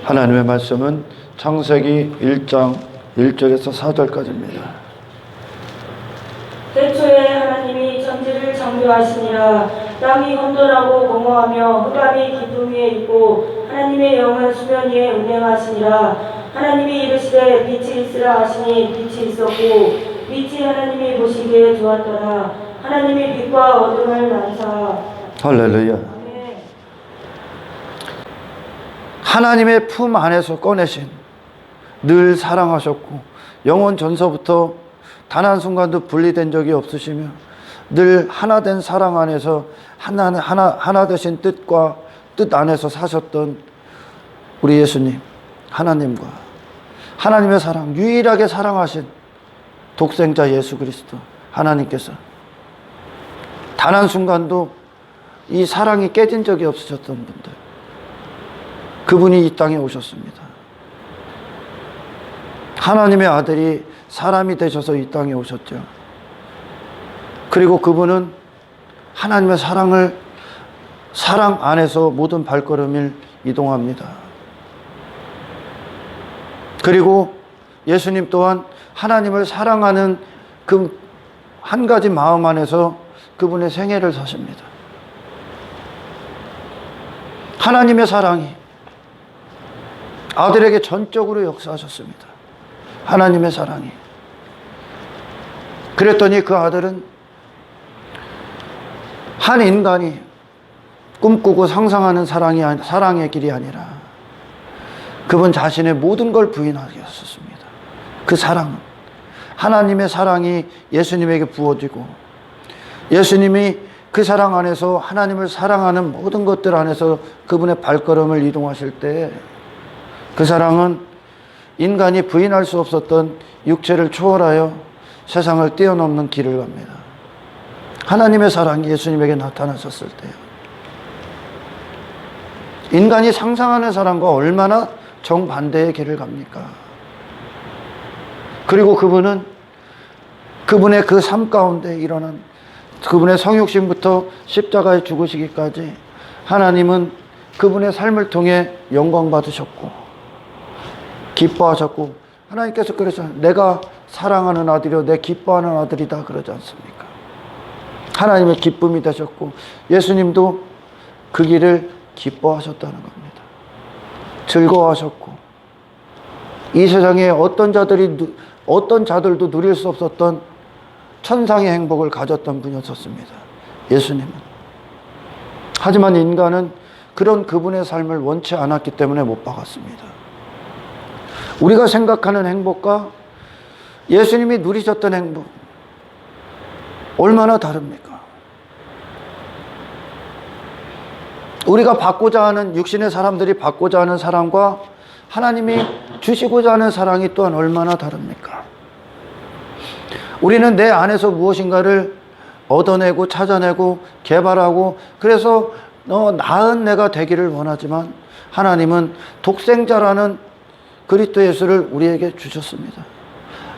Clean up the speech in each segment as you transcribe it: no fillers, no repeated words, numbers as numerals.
하나님의 말씀은 창세기 1장 1절에서 4절까지입니다. 태초에 하나님이 천지를 창조하시니라. 땅이 혼돈하고 공허하며 흑암이 깊음 위에 있고 하나님의 영은 수면 위에 운행하시니라. 하나님이 이르시되 빛이 있으라 하시니 빛이 있었고 빛이 하나님이 보시기에 좋았더라. 하나님이 빛과 어둠을 나누사. 할렐루야. 하나님의 품 안에서 꺼내신, 늘 사랑하셨고 영원 전서부터 단 한순간도 분리된 적이 없으시며 늘 하나된 사랑 안에서 하나 되신 뜻과 뜻 안에서 사셨던 우리 예수님, 하나님과 하나님의 사랑, 유일하게 사랑하신 독생자 예수 그리스도 하나님께서 단 한순간도 이 사랑이 깨진 적이 없으셨던 분들, 그분이 이 땅에 오셨습니다. 하나님의 아들이 사람이 되셔서 이 땅에 오셨죠. 그리고 그분은 하나님의 사랑 안에서 모든 발걸음을 이동합니다. 그리고 예수님 또한 하나님을 사랑하는 그 한 가지 마음 안에서 그분의 생애를 사십니다. 하나님의 사랑이 아들에게 전적으로 역사하셨습니다. 하나님의 사랑이. 그랬더니 그 아들은 한 인간이 꿈꾸고 상상하는 사랑의 길이 아니라 그분 자신의 모든 걸 부인하셨습니다. 그 사랑은 하나님의 사랑이 예수님에게 부어지고 예수님이 그 사랑 안에서 하나님을 사랑하는 모든 것들 안에서 그분의 발걸음을 이동하실 때 그 사랑은 인간이 부인할 수 없었던 육체를 초월하여 세상을 뛰어넘는 길을 갑니다. 하나님의 사랑이 예수님에게 나타나셨을 때 인간이 상상하는 사랑과 얼마나 정반대의 길을 갑니까? 그리고 그분은 그분의 그 삶 가운데 일어난 그분의 성육신부터 십자가에 죽으시기까지 하나님은 그분의 삶을 통해 영광 받으셨고 기뻐하셨고, 하나님께서 그러셨잖아요. 내가 사랑하는 아들이요 내 기뻐하는 아들이다 그러지 않습니까? 하나님의 기쁨이 되셨고 예수님도 그 길을 기뻐하셨다는 겁니다. 즐거워하셨고 이 세상에 어떤 자들도 누릴 수 없었던 천상의 행복을 가졌던 분이었습니다. 예수님은. 하지만 인간은 그런 그분의 삶을 원치 않았기 때문에 못 박았습니다. 우리가 생각하는 행복과 예수님이 누리셨던 행복 얼마나 다릅니까? 우리가 받고자 하는, 육신의 사람들이 받고자 하는 사랑과 하나님이 주시고자 하는 사랑이 또한 얼마나 다릅니까? 우리는 내 안에서 무엇인가를 얻어내고 찾아내고 개발하고 그래서 나은 내가 되기를 원하지만 하나님은 독생자라는 그리스도 예수를 우리에게 주셨습니다.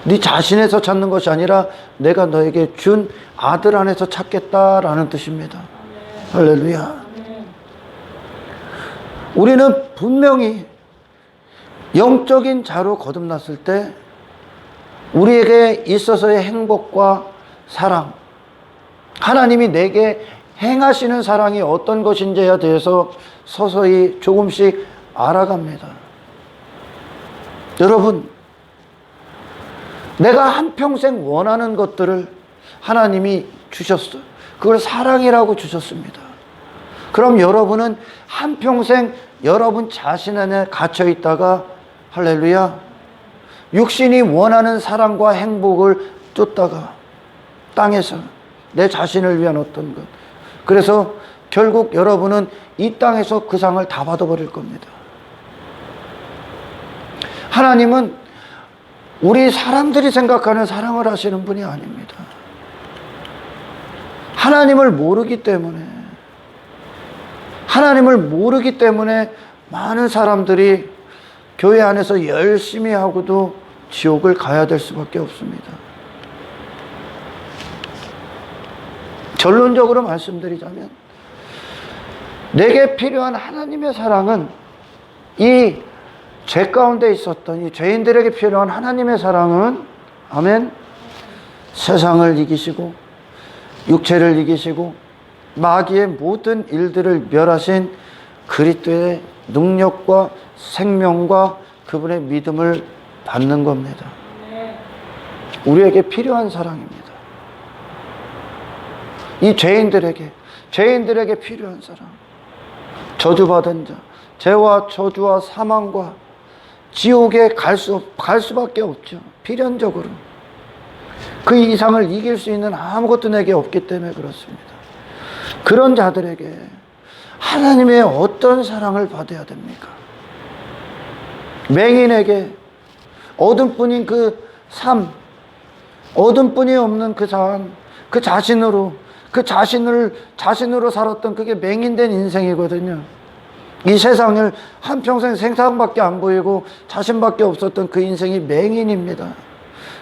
네 자신에서 찾는 것이 아니라 내가 너에게 준 아들 안에서 찾겠다라는 뜻입니다. 할렐루야. 우리는 분명히 영적인 자로 거듭났을 때 우리에게 있어서의 행복과 사랑, 하나님이 내게 행하시는 사랑이 어떤 것인지에 대해서 서서히 조금씩 알아갑니다. 여러분, 내가 한평생 원하는 것들을 하나님이 주셨어요. 그걸 사랑이라고 주셨습니다. 그럼 여러분은 한평생 여러분 자신 안에 갇혀 있다가 할렐루야 육신이 원하는 사랑과 행복을 쫓다가 땅에서 내 자신을 위한 어떤 것, 그래서 결국 여러분은 이 땅에서 그 상을 다 받아버릴 겁니다. 하나님은 우리 사람들이 생각하는 사랑을 하시는 분이 아닙니다. 하나님을 모르기 때문에 많은 사람들이 교회 안에서 열심히 하고도 지옥을 가야 될 수밖에 없습니다. 결론적으로 말씀드리자면 내게 필요한 하나님의 사랑은 이 죄 가운데 있었던 이 죄인들에게 필요한 하나님의 사랑은, 아멘, 세상을 이기시고 육체를 이기시고 마귀의 모든 일들을 멸하신 그리스도의 능력과 생명과 그분의 믿음을 받는 겁니다. 우리에게 필요한 사랑입니다. 이 죄인들에게 필요한 사랑. 저주받은 자, 죄와 저주와 사망과 지옥에 갈 수밖에 없죠. 필연적으로. 그 이상을 이길 수 있는 아무것도 내게 없기 때문에 그렇습니다. 그런 자들에게 하나님의 어떤 사랑을 받아야 됩니까? 맹인에게 어둠뿐인 그 삶, 어둠뿐이 없는 그 삶, 그 자신으로 살았던 그게 맹인된 인생이거든요. 이 세상을 한평생 생사밖에 안 보이고 자신밖에 없었던 그 인생이 맹인입니다.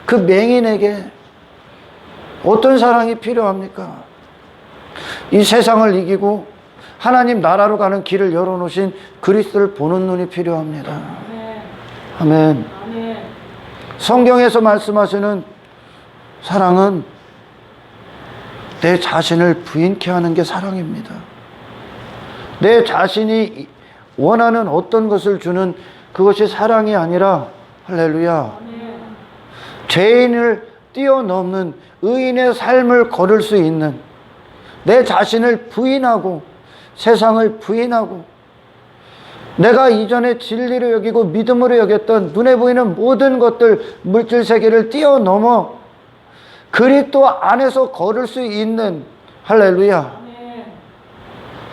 그 맹인에게 어떤 사랑이 필요합니까? 이 세상을 이기고 하나님 나라로 가는 길을 열어놓으신 그리스도를 보는 눈이 필요합니다. 아멘. 성경에서 말씀하시는 사랑은 내 자신을 부인케 하는 게 사랑입니다. 내 자신이 원하는 어떤 것을 주는 그것이 사랑이 아니라, 할렐루야, 죄인을 뛰어넘는 의인의 삶을 걸을 수 있는, 내 자신을 부인하고 세상을 부인하고 내가 이전에 진리로 여기고 믿음으로 여겼던 눈에 보이는 모든 것들, 물질 세계를 뛰어넘어 그리스도 안에서 걸을 수 있는, 할렐루야,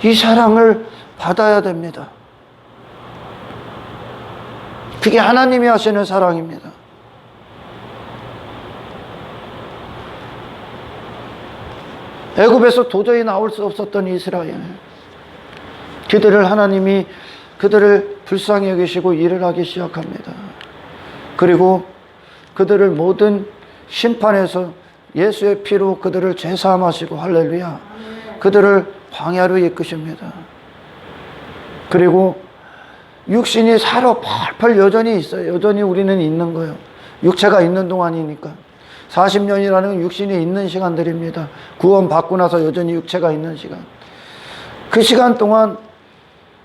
이 사랑을 받아야 됩니다. 그게 하나님이 하시는 사랑입니다. 애굽에서 도저히 나올 수 없었던 이스라엘, 하나님이 그들을 불쌍히 여기시고 일을 하기 시작합니다. 그리고 그들을 모든 심판에서 예수의 피로 그들을 제사함하시고, 할렐루야, 그들을 광야로 이끄십니다. 그리고 육신이 살아 펄펄 여전히 있어요. 여전히 우리는 있는 거예요. 육체가 있는 동안이니까. 40년이라는 육신이 있는 시간들입니다. 구원 받고 나서 여전히 육체가 있는 시간. 그 시간 동안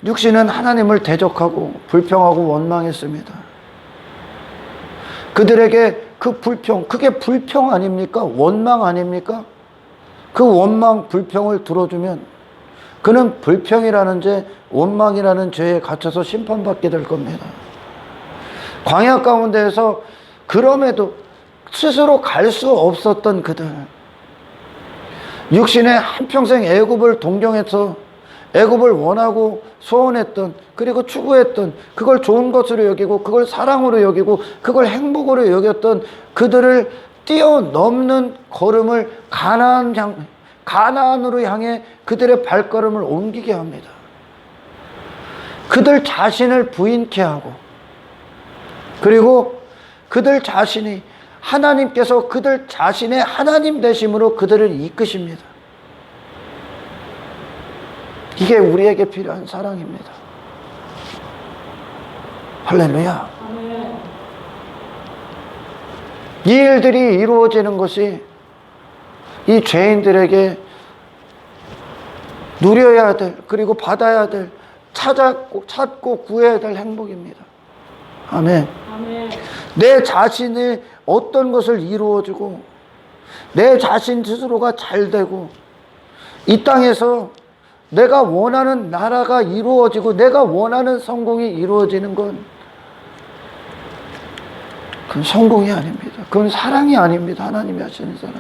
육신은 하나님을 대적하고 불평하고 원망했습니다. 그들에게 그 불평, 그게 불평 아닙니까? 원망 아닙니까? 그 원망, 불평을 들어주면 그는 불평이라는 죄, 원망이라는 죄에 갇혀서 심판받게 될 겁니다. 광야 가운데에서 그럼에도 스스로 갈 수 없었던 그들, 육신의 한평생 애굽을 동경해서 애굽을 원하고 소원했던, 그리고 추구했던, 그걸 좋은 것으로 여기고 그걸 사랑으로 여기고 그걸 행복으로 여겼던 그들을 뛰어넘는 걸음을 가나안으로 향해 그들의 발걸음을 옮기게 합니다. 그들 자신을 부인케 하고, 그리고 그들 자신이, 하나님께서 그들 자신의 하나님 되심으로 그들을 이끄십니다. 이게 우리에게 필요한 사랑입니다. 할렐루야. 이 일들이 이루어지는 것이 이 죄인들에게 누려야 될, 그리고 받아야 될, 찾고 구해야 될 행복입니다. 아멘. 내 자신이 어떤 것을 이루어주고 내 자신 스스로가 잘 되고 이 땅에서 내가 원하는 나라가 이루어지고 내가 원하는 성공이 이루어지는 건, 그건 성공이 아닙니다. 그건 사랑이 아닙니다. 하나님이 하시는 사랑.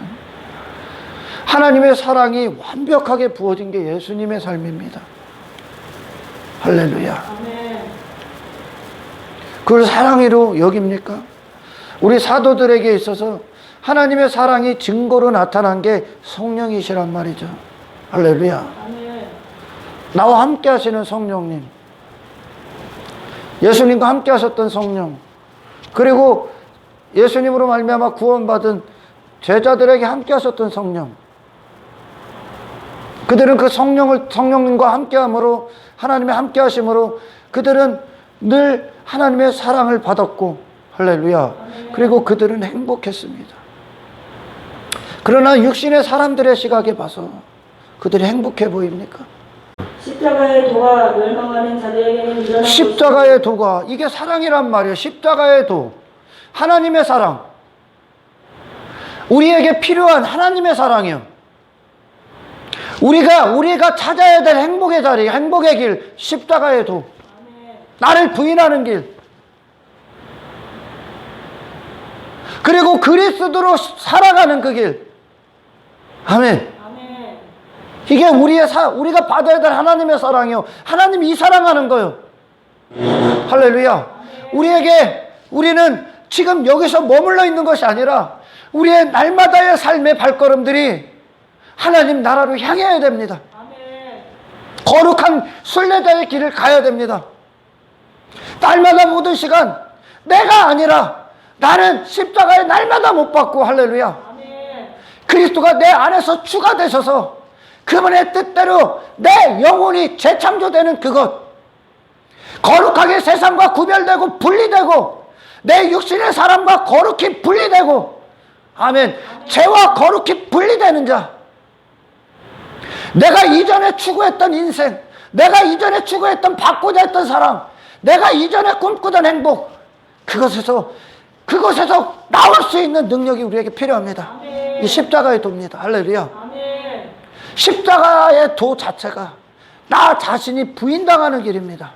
하나님의 사랑이 완벽하게 부어진 게 예수님의 삶입니다. 할렐루야. 그걸 사랑으로 여깁니까? 우리 사도들에게 있어서 하나님의 사랑이 증거로 나타난 게 성령이시란 말이죠. 할렐루야. 나와 함께 하시는 성령님, 예수님과 함께 하셨던 성령, 그리고 예수님으로 말미암아 구원받은 제자들에게 함께 하셨던 성령, 그들은 그 성령님과 함께 함으로, 하나님의 함께 하심으로 그들은 늘 하나님의 사랑을 받았고, 할렐루야. 그리고 그들은 행복했습니다. 그러나 육신의 사람들의 시각에 봐서 그들이 행복해 보입니까? 십자가의 도가 멸망하는 자들에게는 일어난 십자가의 도가, 이게 사랑이란 말이에요. 십자가의 도, 하나님의 사랑, 우리에게 필요한 하나님의 사랑이요. 우리가 찾아야 될 행복의 자리, 행복의 길, 십자가의 도, 나를 부인하는 길, 그리고 그리스도로 살아가는 그 길. 아멘. 아멘. 이게 우리가 받아야 될 하나님의 사랑이요. 하나님이 이 사랑하는 거요. 할렐루야. 우리는 지금 여기서 머물러 있는 것이 아니라 우리의 날마다의 삶의 발걸음들이 하나님 나라로 향해야 됩니다. 아멘. 거룩한 순례자의 길을 가야 됩니다. 날마다 모든 시간 내가 아니라 나는 십자가에 날마다 못 박고, 할렐루야. 아멘. 그리스도가 내 안에서 추가되셔서 그분의 뜻대로 내 영혼이 재창조되는 그것, 거룩하게 세상과 구별되고 분리되고 내 육신의 사람과 거룩히 분리되고, 아멘, 죄와 거룩히 분리되는 자, 내가 이전에 추구했던 인생, 내가 이전에 추구했던 받고자 했던 사랑, 내가 이전에 꿈꾸던 행복, 그것에서 나올 수 있는 능력이 우리에게 필요합니다. 아멘. 이 십자가의 도입니다. 할렐루야. 아멘. 십자가의 도 자체가 나 자신이 부인당하는 길입니다.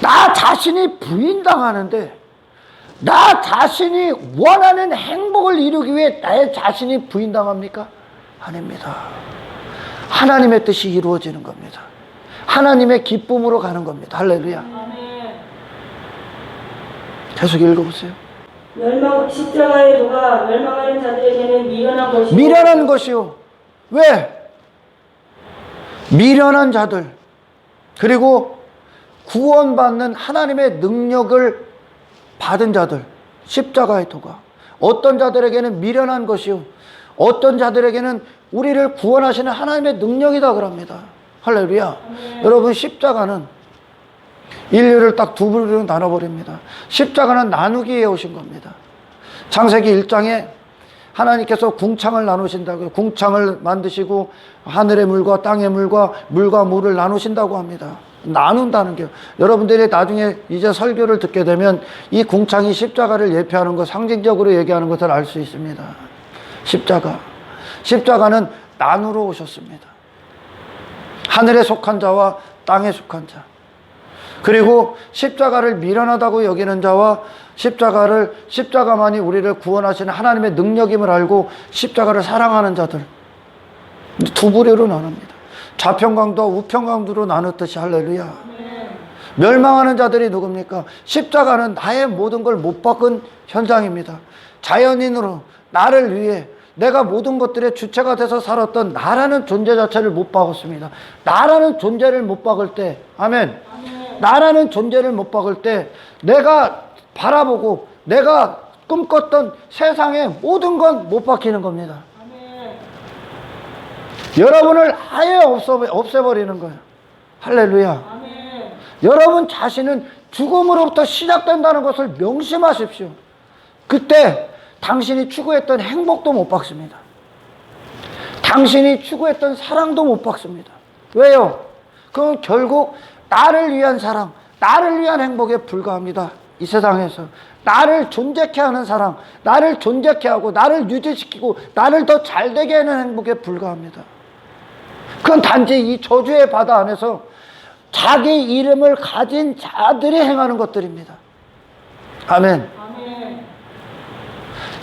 나 자신이 부인당하는데, 나 자신이 원하는 행복을 이루기 위해 내 자신이 부인당합니까? 아닙니다. 하나님의 뜻이 이루어지는 겁니다. 하나님의 기쁨으로 가는 겁니다. 할렐루야. 아멘. 계속 읽어보세요. 십자가의 도가 멸망하는 자들에게는 미련한 것이요. 미련한 것이요. 왜? 미련한 자들, 그리고 구원받는 하나님의 능력을 받은 자들, 십자가의 도가 어떤 자들에게는 미련한 것이요, 어떤 자들에게는 우리를 구원하시는 하나님의 능력이다 그럽니다. 할렐루야. 여러분, 십자가는 인류를 딱 두 부류로 나눠버립니다. 십자가는 나누기에 오신 겁니다. 창세기 1장에 하나님께서 궁창을 나누신다고요. 궁창을 만드시고 하늘의 물과 땅의 물과 물을 나누신다고 합니다. 나눈다는 게요. 여러분들이 나중에 이제 설교를 듣게 되면 이 궁창이 십자가를 예표하는 것, 상징적으로 얘기하는 것을 알 수 있습니다. 십자가는 나누러 오셨습니다. 하늘에 속한 자와 땅에 속한 자, 그리고 십자가를 미련하다고 여기는 자와 십자가만이 우리를 구원하시는 하나님의 능력임을 알고 십자가를 사랑하는 자들, 두 부류로 나눕니다. 좌편강도와 우편강도로 나눴듯이, 할렐루야. 멸망하는 자들이 누굽니까? 십자가는 나의 모든 걸 못 박은 현장입니다. 자연인으로 나를 위해 내가 모든 것들의 주체가 돼서 살았던 나라는 존재 자체를 못 박았습니다. 나라는 존재를 못 박을 때, 아멘. 나라는 존재를 못 박을 때 내가 바라보고 내가 꿈꿨던 세상의 모든 건 못 박히는 겁니다. 여러분을 아예 없애버리는 거예요. 할렐루야. 여러분 자신은 죽음으로부터 시작된다는 것을 명심하십시오. 그때 당신이 추구했던 행복도 못 박습니다. 당신이 추구했던 사랑도 못 박습니다. 왜요? 그건 결국 나를 위한 사랑, 나를 위한 행복에 불과합니다. 이 세상에서 나를 존재케 하는 사랑, 나를 존재케 하고 나를 유지시키고 나를 더 잘되게 하는 행복에 불과합니다. 그건 단지 이 저주의 바다 안에서 자기 이름을 가진 자들이 행하는 것들입니다. 아멘.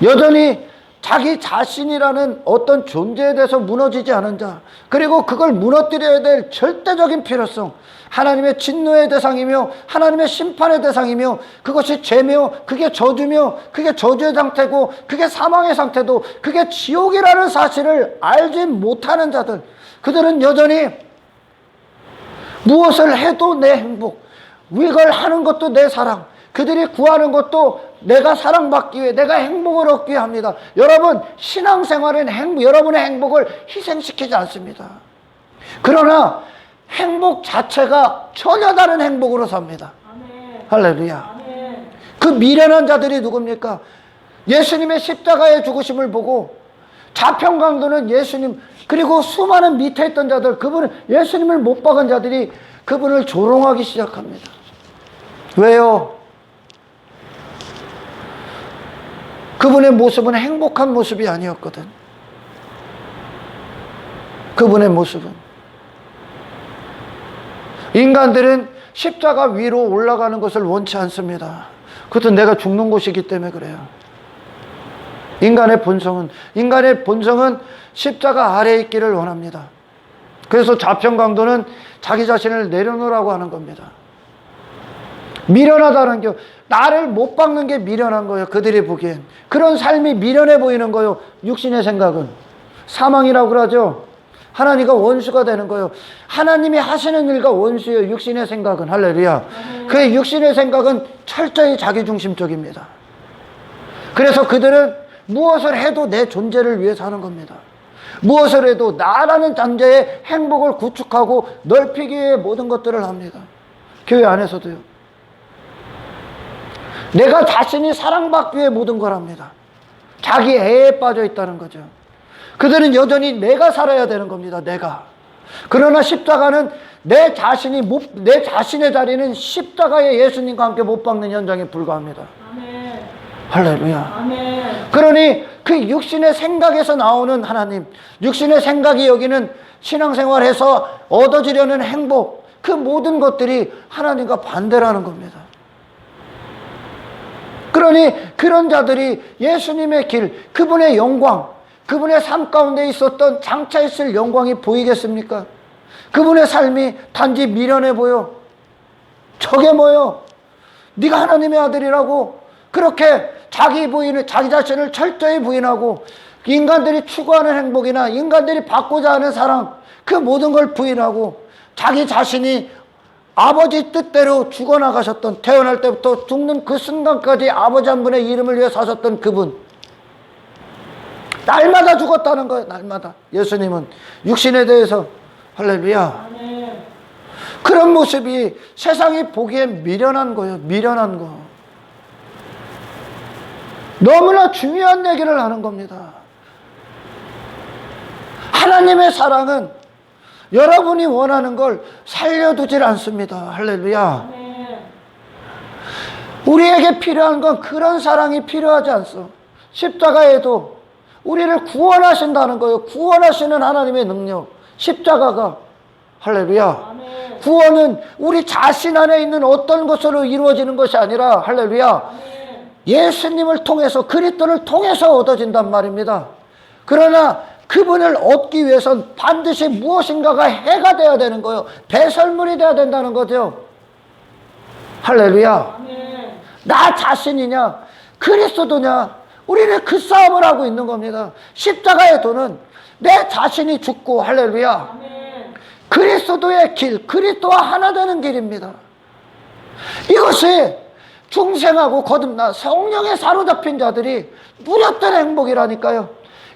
여전히 자기 자신이라는 어떤 존재에 대해서 무너지지 않은 자, 그리고 그걸 무너뜨려야 될 절대적인 필요성, 하나님의 진노의 대상이며 하나님의 심판의 대상이며 그것이 죄며 그게 저주며 그게 저주의 상태고 그게 사망의 상태도 그게 지옥이라는 사실을 알지 못하는 자들, 그들은 여전히 무엇을 해도 내 행복, 이걸 하는 것도 내 사랑, 그들이 구하는 것도 내가 사랑받기 위해, 내가 행복을 얻기 위해 합니다. 여러분, 신앙생활은 여러분의 행복을 희생시키지 않습니다. 그러나 행복 자체가 전혀 다른 행복으로 삽니다. 아멘. 할렐루야. 아멘. 그 미련한 자들이 누굽니까? 예수님의 십자가의 죽으심을 보고 자평강도는 예수님, 그리고 수많은 밑에 있던 자들, 그분은 예수님을 못 박은 자들이 그분을 조롱하기 시작합니다. 왜요? 그분의 모습은 행복한 모습이 아니었거든. 그분의 모습은. 인간들은 십자가 위로 올라가는 것을 원치 않습니다. 그것도 내가 죽는 곳이기 때문에 그래요. 인간의 본성은 십자가 아래에 있기를 원합니다. 그래서 자평강도는 자기 자신을 내려놓으라고 하는 겁니다. 미련하다는 게, 나를 못 박는 게 미련한 거예요. 그들이 보기엔. 그런 삶이 미련해 보이는 거예요. 육신의 생각은. 사망이라고 그러죠. 하나님과 원수가 되는 거예요. 하나님이 하시는 일과 원수예요. 육신의 생각은. 할렐루야. 그 육신의 생각은 철저히 자기중심적입니다. 그래서 그들은 무엇을 해도 내 존재를 위해서 하는 겁니다. 무엇을 해도 나라는 존재의 행복을 구축하고 넓히기 위해 모든 것들을 합니다. 교회 안에서도요. 내가 자신이 사랑받기 위해 모든 걸 합니다. 자기 애에 빠져 있다는 거죠. 그들은 여전히 내가 살아야 되는 겁니다. 내가. 그러나 십자가는 내 자신의 자리는 십자가에 예수님과 함께 못 박는 현장에 불과합니다. 아멘. 할렐루야. 아멘. 그러니 그 육신의 생각에서 나오는 하나님, 육신의 생각이 여기는 신앙생활에서 얻어지려는 행복, 그 모든 것들이 하나님과 반대라는 겁니다. 그러니 그런 자들이 예수님의 길, 그분의 영광, 그분의 삶 가운데 있었던 장차 있을 영광이 보이겠습니까? 그분의 삶이 단지 미련해 보여. 저게 뭐요? 네가 하나님의 아들이라고 그렇게 자기 자신을 철저히 부인하고 인간들이 추구하는 행복이나 인간들이 받고자 하는 사랑, 그 모든 걸 부인하고 자기 자신이 아버지 뜻대로 죽어나가셨던, 태어날 때부터 죽는 그 순간까지 아버지 한 분의 이름을 위해 사셨던 그분, 날마다 죽었다는 거예요. 날마다. 예수님은 육신에 대해서. 할렐루야. 아멘. 그런 모습이 세상이 보기엔 미련한 거예요. 미련한 거. 너무나 중요한 얘기를 하는 겁니다. 하나님의 사랑은 여러분이 원하는 걸 살려두질 않습니다. 할렐루야. 아멘. 우리에게 필요한 건 그런 사랑이 필요하지 않소. 십자가에도 우리를 구원하신다는 거예요. 구원하시는 하나님의 능력. 십자가가. 할렐루야. 아멘. 구원은 우리 자신 안에 있는 어떤 것으로 이루어지는 것이 아니라, 할렐루야, 아멘. 예수님을 통해서, 그리스도를 통해서 얻어진단 말입니다. 그러나 그분을 얻기 위해선 반드시 무엇인가가 해가 돼야 되는 거예요. 배설물이 돼야 된다는 거죠. 할렐루야. 아멘. 나 자신이냐 그리스도냐, 우리는 그 싸움을 하고 있는 겁니다. 십자가의 도는 내 자신이 죽고, 할렐루야, 아멘. 그리스도의 길, 그리스도와 하나 되는 길입니다. 이것이 중생하고 거듭나 성령에 사로잡힌 자들이 누렸던 행복이라니까요.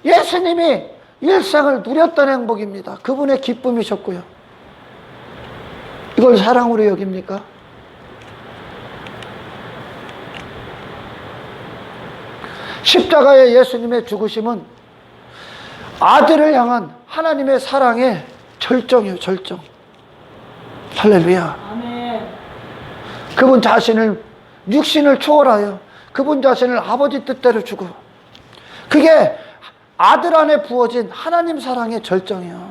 예수님이 일생을 누렸던 행복입니다. 그분의 기쁨이셨고요. 이걸 사랑으로 여깁니까? 십자가의 예수님의 죽으심은 아들을 향한 하나님의 사랑의 절정이에요. 절정. 할렐루야. 아멘. 그분 자신을, 육신을 초월하여 그분 자신을 아버지 뜻대로 주고, 그게 아들 안에 부어진 하나님 사랑의 절정이에요.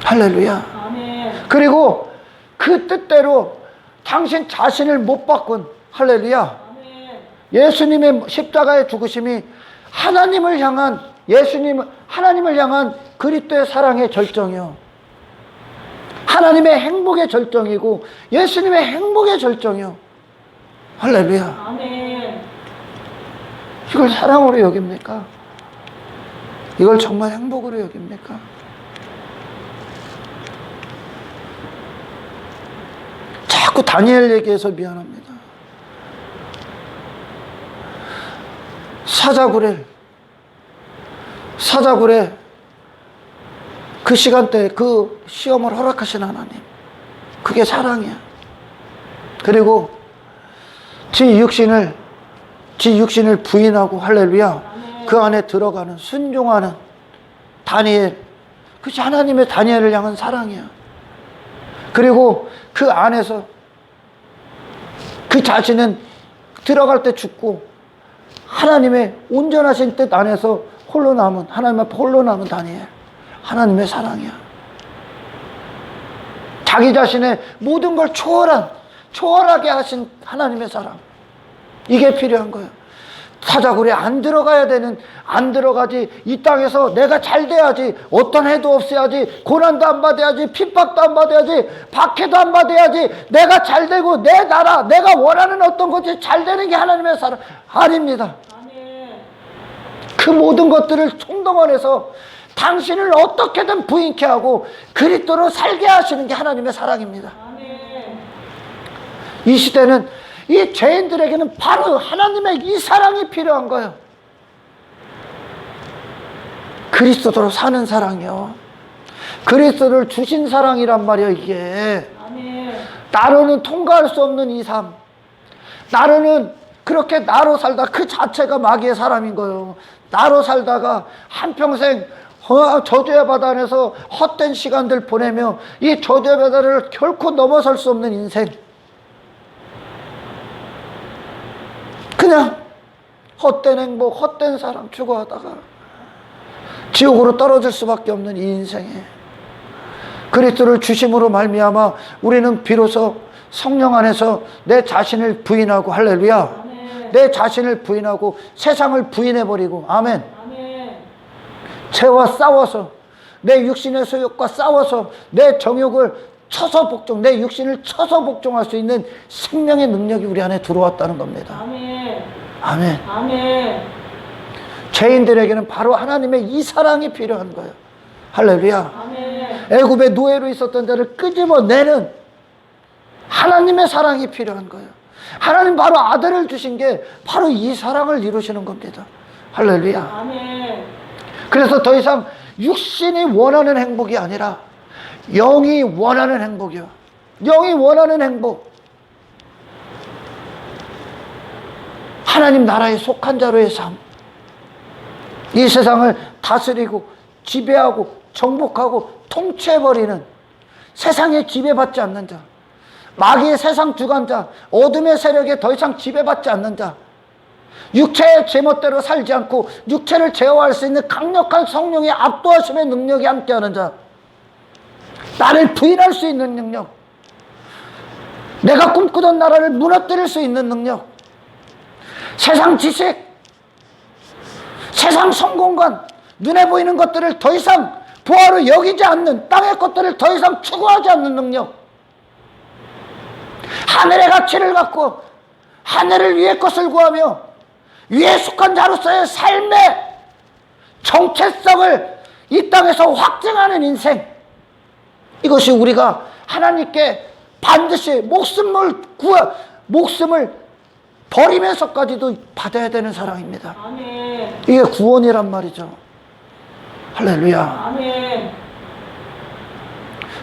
할렐루야. 아멘. 그리고 그 뜻대로 당신 자신을 못 바꾼, 할렐루야, 아멘. 예수님의 십자가의 죽으심이 하나님을 향한, 하나님을 향한 그리스도의 사랑의 절정이요, 하나님의 행복의 절정이고 예수님의 행복의 절정이요. 할렐루야. 아멘. 이걸 사랑으로 여깁니까? 이걸 정말 행복으로 여깁니까? 자꾸 다니엘 얘기해서 미안합니다. 사자굴에 그 시간대에 그 시험을 허락하신 하나님, 그게 사랑이야. 그리고 지 육신을 부인하고, 할렐루야, 그 안에 들어가는, 순종하는 다니엘, 그것이 하나님의 다니엘을 향한 사랑이야. 그리고 그 안에서 그 자신은 들어갈 때 죽고 하나님의 온전하신 뜻 안에서 홀로 남은, 하나님 앞에 홀로 남은 다니엘, 하나님의 사랑이야. 자기 자신의 모든 걸 초월하게 하신 하나님의 사랑, 이게 필요한 거예요. 사자굴에 안 들어가지. 이 땅에서 내가 잘 돼야지, 어떤 해도 없애야지, 고난도 안 받아야지, 핍박도 안 받아야지, 박해도 안 받아야지, 내가 잘 되고 내 나라, 내가 원하는 어떤 것이 잘 되는 게 하나님의 사랑 아닙니다. 그 모든 것들을 총동원해서 당신을 어떻게든 부인케 하고 그리스도로 살게 하시는 게 하나님의 사랑입니다. 이 시대는, 이 죄인들에게는 바로 하나님의 이 사랑이 필요한 거예요. 그리스도로 사는 사랑이요. 그리스도를 주신 사랑이란 말이에요, 이게. 나로는 통과할 수 없는 이 삶. 나로는 그렇게 나로 살다, 그 자체가 마귀의 사람인 거예요. 나로 살다가 한평생 저주의 바다 안에서 헛된 시간들 보내며 이 저주의 바다를 결코 넘어설 수 없는 인생. 그냥 헛된 행복, 헛된 사랑 추구하다가 지옥으로 떨어질 수밖에 없는 이 인생에 그리스도를 주심으로 말미암아 우리는 비로소 성령 안에서 내 자신을 부인하고, 할렐루야, 내 자신을 부인하고 세상을 부인해버리고, 아멘, 죄와 싸워서, 내 육신의 소욕과 싸워서 내 정욕을 쳐서 복종, 내 육신을 쳐서 복종할 수 있는 생명의 능력이 우리 안에 들어왔다는 겁니다. 아멘. 죄인들에게는 바로 하나님의 이 사랑이 필요한 거예요. 할렐루야. 애굽의 노예로 있었던 자를 끄집어내는 하나님의 사랑이 필요한 거예요. 하나님 바로 아들을 주신 게 바로 이 사랑을 이루시는 겁니다. 할렐루야. 그래서 더 이상 육신이 원하는 행복이 아니라 영이 원하는 행복이요. 영이 원하는 행복. 하나님 나라에 속한 자로의 삶. 이 세상을 다스리고 지배하고 정복하고 통치해버리는, 세상에 지배받지 않는 자, 마귀의 세상 주관자, 어둠의 세력에 더 이상 지배받지 않는 자, 육체의 제멋대로 살지 않고 육체를 제어할 수 있는 강력한 성령의 압도하심의 능력이 함께하는 자, 나를 부인할 수 있는 능력, 내가 꿈꾸던 나라를 무너뜨릴 수 있는 능력, 세상 지식, 세상 성공관, 눈에 보이는 것들을 더 이상 부하로 여기지 않는, 땅의 것들을 더 이상 추구하지 않는 능력, 하늘의 가치를 갖고 하늘을 위의 것을 구하며 위에 속한 자로서의 삶의 정체성을 이 땅에서 확증하는 인생, 이것이 우리가 하나님께 반드시 목숨을 버리면서까지도 받아야 되는 사랑입니다. 이게 구원이란 말이죠. 할렐루야.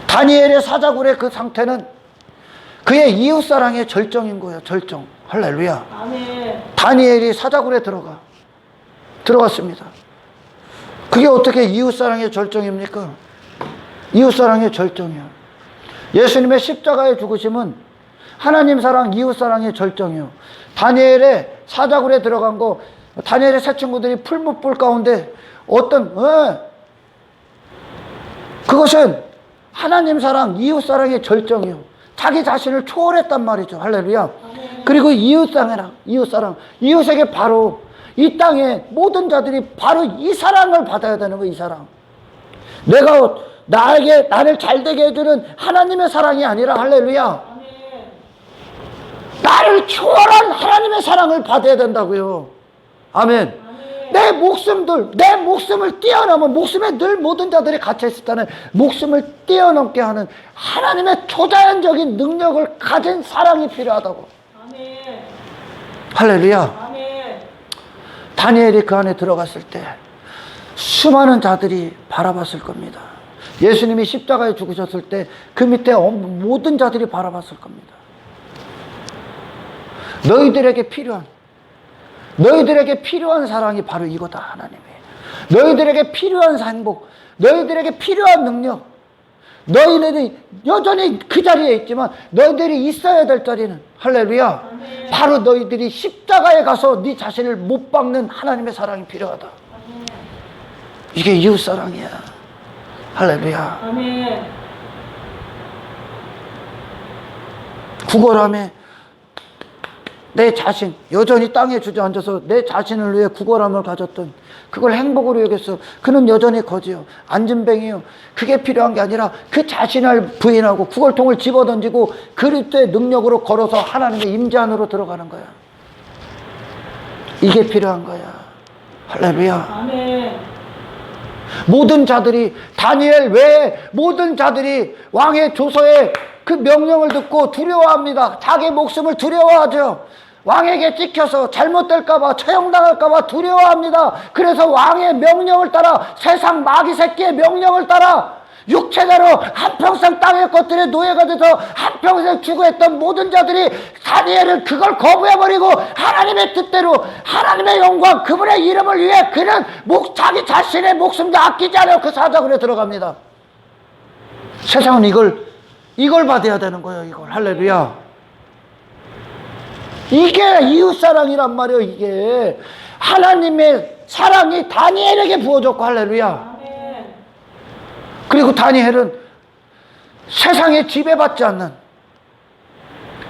다니엘의 사자굴의 그 상태는 그의 이웃사랑의 절정인 거예요. 절정. 할렐루야. 다니엘이 사자굴에 들어갔습니다. 그게 어떻게 이웃사랑의 절정입니까? 이웃사랑의 절정이요. 예수님의 십자가의 죽으심은 하나님 사랑, 이웃사랑의 절정이요. 다니엘의 사자굴에 들어간 거, 다니엘의 세 친구들이 풀무불 가운데 그것은 하나님 사랑, 이웃사랑의 절정이요. 자기 자신을 초월했단 말이죠. 할렐루야. 그리고 이웃사랑, 이웃에게 바로 이 땅의 모든 자들이 바로 이 사랑을 받아야 되는 거예요. 이 사랑. 나를 잘되게 해주는 하나님의 사랑이 아니라, 할렐루야, 나를 초월한 하나님의 사랑을 받아야 된다고요. 아멘. 내 목숨을 뛰어넘은, 목숨에 늘 모든 자들이 갇혀있을 때는 목숨을 뛰어넘게 하는 하나님의 초자연적인 능력을 가진 사랑이 필요하다고. 아멘. 할렐루야. 아멘. 다니엘이 그 안에 들어갔을 때 수많은 자들이 바라봤을 겁니다. 예수님이 십자가에 죽으셨을 때 그 밑에 모든 자들이 바라봤을 겁니다. 너희들에게 필요한 사랑이 바로 이거다, 하나님이. 너희들에게 필요한 행복, 너희들에게 필요한 능력, 너희들이 여전히 그 자리에 있지만 너희들이 있어야 될 자리는, 할렐루야, 아멘. 바로 너희들이 십자가에 가서 네 자신을 못 박는 하나님의 사랑이 필요하다. 아멘. 이게 이웃사랑이야. 할렐루야. 아멘. 구걸함에 내 자신, 여전히 땅에 주저앉아서 내 자신을 위해 구걸함을 가졌던, 그걸 행복으로 여겼어. 그는 여전히 거지요, 안진뱅이요. 그게 필요한 게 아니라 그 자신을 부인하고 구걸통을 집어던지고 그리스도의 능력으로 걸어서 하나님의 임재 안으로 들어가는 거야. 이게 필요한 거야. 할렐루야. 아멘. 모든 자들이, 다니엘 외에 모든 자들이 왕의 조서에 그 명령을 듣고 두려워합니다. 자기 목숨을 두려워하죠. 왕에게 찍혀서 잘못될까봐, 처형당할까봐 두려워합니다. 그래서 왕의 명령을 따라, 세상 마귀 새끼의 명령을 따라 육체대로 한평생 땅의 것들에 노예가 돼서 한평생 추구했던 모든 자들이 다니엘은 그걸 거부해버리고 하나님의 뜻대로, 하나님의 영광, 그분의 이름을 위해 그는 자기 자신의 목숨도 아끼지 않아 그 사자굴에 들어갑니다. 세상은 이걸 받아야 되는 거예요. 이걸. 할렐루야. 이게 이웃사랑이란 말이에요. 이게 하나님의 사랑이 다니엘에게 부어졌고, 할렐루야. 아멘. 그리고 다니엘은 세상에 지배받지 않는,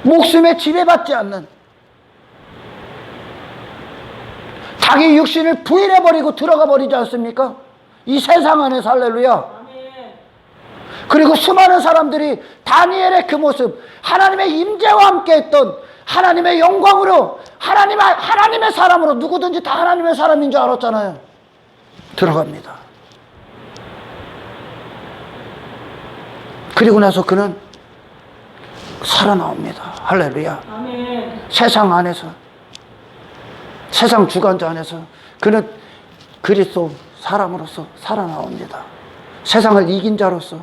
목숨에 지배받지 않는, 자기 육신을 부인해버리고 들어가 버리지 않습니까? 이 세상 안에서. 할렐루야. 아멘. 그리고 수많은 사람들이 다니엘의 그 모습, 하나님의 임재와 함께 했던, 하나님의 영광으로, 하나님의 사람으로, 누구든지 다 하나님의 사람인 줄 알았잖아요. 들어갑니다. 그리고 나서 그는 살아나옵니다. 할렐루야. 아멘. 세상 안에서, 세상 주관자 안에서 그는 그리스도 사람으로서 살아나옵니다. 세상을 이긴 자로서,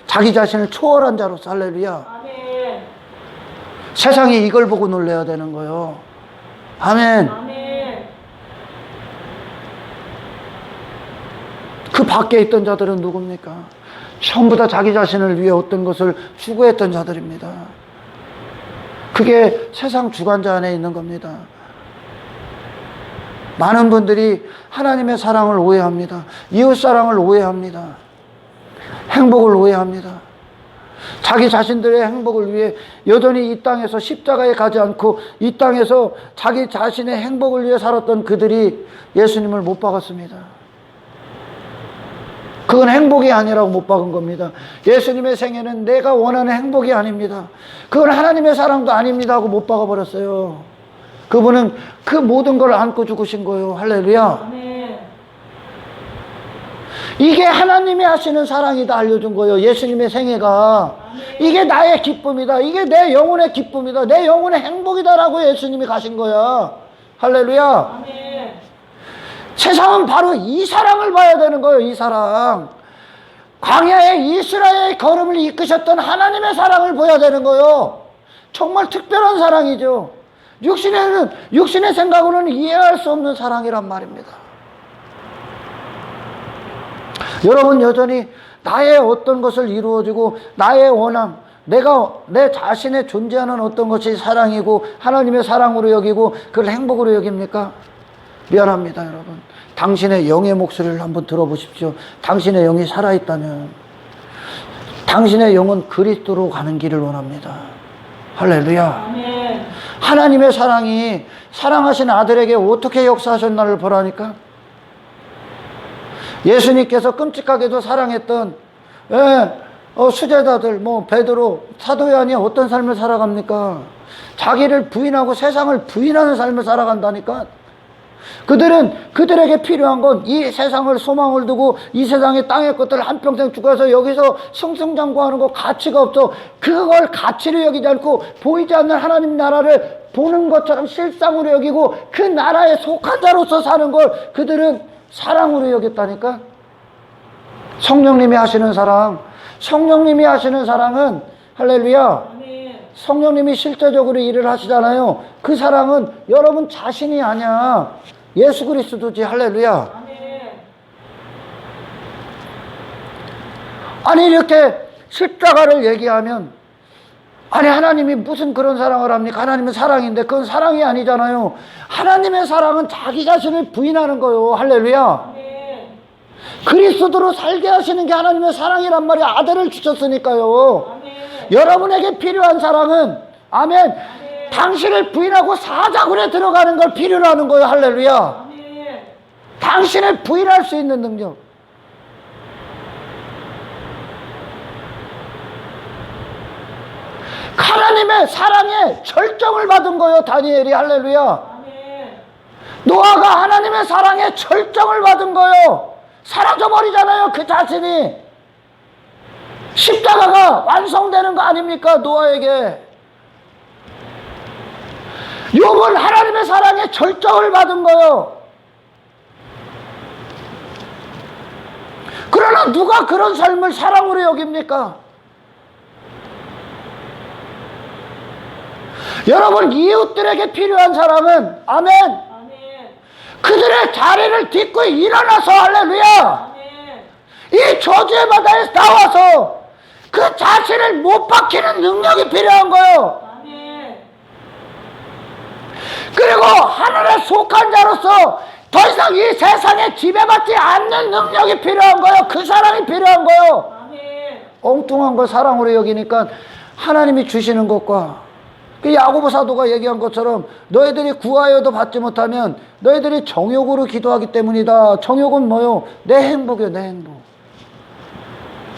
자기 자신을 초월한 자로서. 할렐루야. 아멘. 세상이 이걸 보고 놀라야 되는 거예요. 아멘. 아멘. 그 밖에 있던 자들은 누굽니까? 전부 다 자기 자신을 위해 어떤 것을 추구했던 자들입니다. 그게 세상 주관자 안에 있는 겁니다. 많은 분들이 하나님의 사랑을 오해합니다. 이웃사랑을 오해합니다. 행복을 오해합니다. 자기 자신들의 행복을 위해 여전히 이 땅에서 십자가에 가지 않고 이 땅에서 자기 자신의 행복을 위해 살았던 그들이 예수님을 못 박았습니다. 그건 행복이 아니라고 못 박은 겁니다. 예수님의 생애는 내가 원하는 행복이 아닙니다. 그건 하나님의 사랑도 아닙니다 하고 못 박아버렸어요. 그분은 그 모든 걸 안고 죽으신 거예요. 할렐루야. 아멘. 이게 하나님이 하시는 사랑이다 알려준 거예요. 예수님의 생애가. 이게 나의 기쁨이다. 이게 내 영혼의 기쁨이다. 내 영혼의 행복이다라고 예수님이 가신 거야. 할렐루야. 아멘. 세상은 바로 이 사랑을 봐야 되는 거예요. 이 사랑. 광야에 이스라엘의 걸음을 이끄셨던 하나님의 사랑을 보여야 되는 거예요. 정말 특별한 사랑이죠. 육신의 생각으로는 이해할 수 없는 사랑이란 말입니다. 여러분, 여전히 나의 어떤 것을 이루어지고 나의 원함, 내 자신의 존재하는 어떤 것이 사랑이고 하나님의 사랑으로 여기고 그걸 행복으로 여깁니까? 미안합니다, 여러분. 당신의 영의 목소리를 한번 들어보십시오. 당신의 영이 살아있다면 당신의 영은 그리스도로 가는 길을 원합니다. 할렐루야. 아멘. 하나님의 사랑이 사랑하신 아들에게 어떻게 역사하셨나를 보라니까. 예수님께서 끔찍하게도 사랑했던 수제자들, 베드로, 사도 요한이 어떤 삶을 살아갑니까? 자기를 부인하고 세상을 부인하는 삶을 살아간다니까. 그들에게 필요한 건 이 세상을 소망을 두고 이 세상의 땅의 것들을 한평생 죽어서 여기서 승승장구하는 거 가치가 없어. 그걸 가치로 여기지 않고 보이지 않는 하나님 나라를 보는 것처럼 실상으로 여기고 그 나라에 속한 자로서 사는 걸 그들은 사랑으로 여겼다니까. 성령님이 하시는 사랑, 성령님이 하시는 사랑은 할렐루야. 아멘. 성령님이 실제적으로 일을 하시잖아요. 그 사랑은 여러분 자신이 아니야. 예수 그리스도지. 할렐루야. 아멘. 아니 이렇게 십자가를 얘기하면 아니 하나님이 무슨 그런 사랑을 합니까? 하나님은 사랑인데 그건 사랑이 아니잖아요. 하나님의 사랑은 자기 자신을 부인하는 거예요. 할렐루야. 아멘. 그리스도로 살게 하시는 게 하나님의 사랑이란 말이야. 아들을 주셨으니까요. 아멘. 여러분에게 필요한 사랑은 아멘. 아멘. 당신을 부인하고 사자굴에 들어가는 걸 필요로 하는 거예요. 할렐루야. 아멘. 당신을 부인할 수 있는 능력. 하나님의 사랑에 절정을 받은 거예요. 다니엘이. 할렐루야. 아멘. 노아가 하나님의 사랑에 절정을 받은 거예요. 사라져버리잖아요. 그 자신이. 십자가가 완성되는 거 아닙니까? 노아에게. 욥은 하나님의 사랑에 절정을 받은 거예요. 그러나 누가 그런 삶을 사랑으로 여깁니까? 여러분, 이웃들에게 필요한 사랑은 아멘. 아멘. 그들의 자리를 딛고 일어나서 할렐루야. 아멘. 이 저주의 바다에 나와서 그 자신을 못 박히는 능력이 필요한 거예요. 아멘. 그리고 하늘에 속한 자로서 더 이상 이 세상에 지배받지 않는 능력이 필요한 거예요. 그 사랑이 필요한 거예요. 아멘. 엉뚱한 걸 사랑으로 여기니까 하나님이 주시는 것과 그 야고보 사도가 얘기한 것처럼 너희들이 구하여도 받지 못하면 너희들이 정욕으로 기도하기 때문이다. 정욕은 뭐요? 내 행복이요. 내 행복.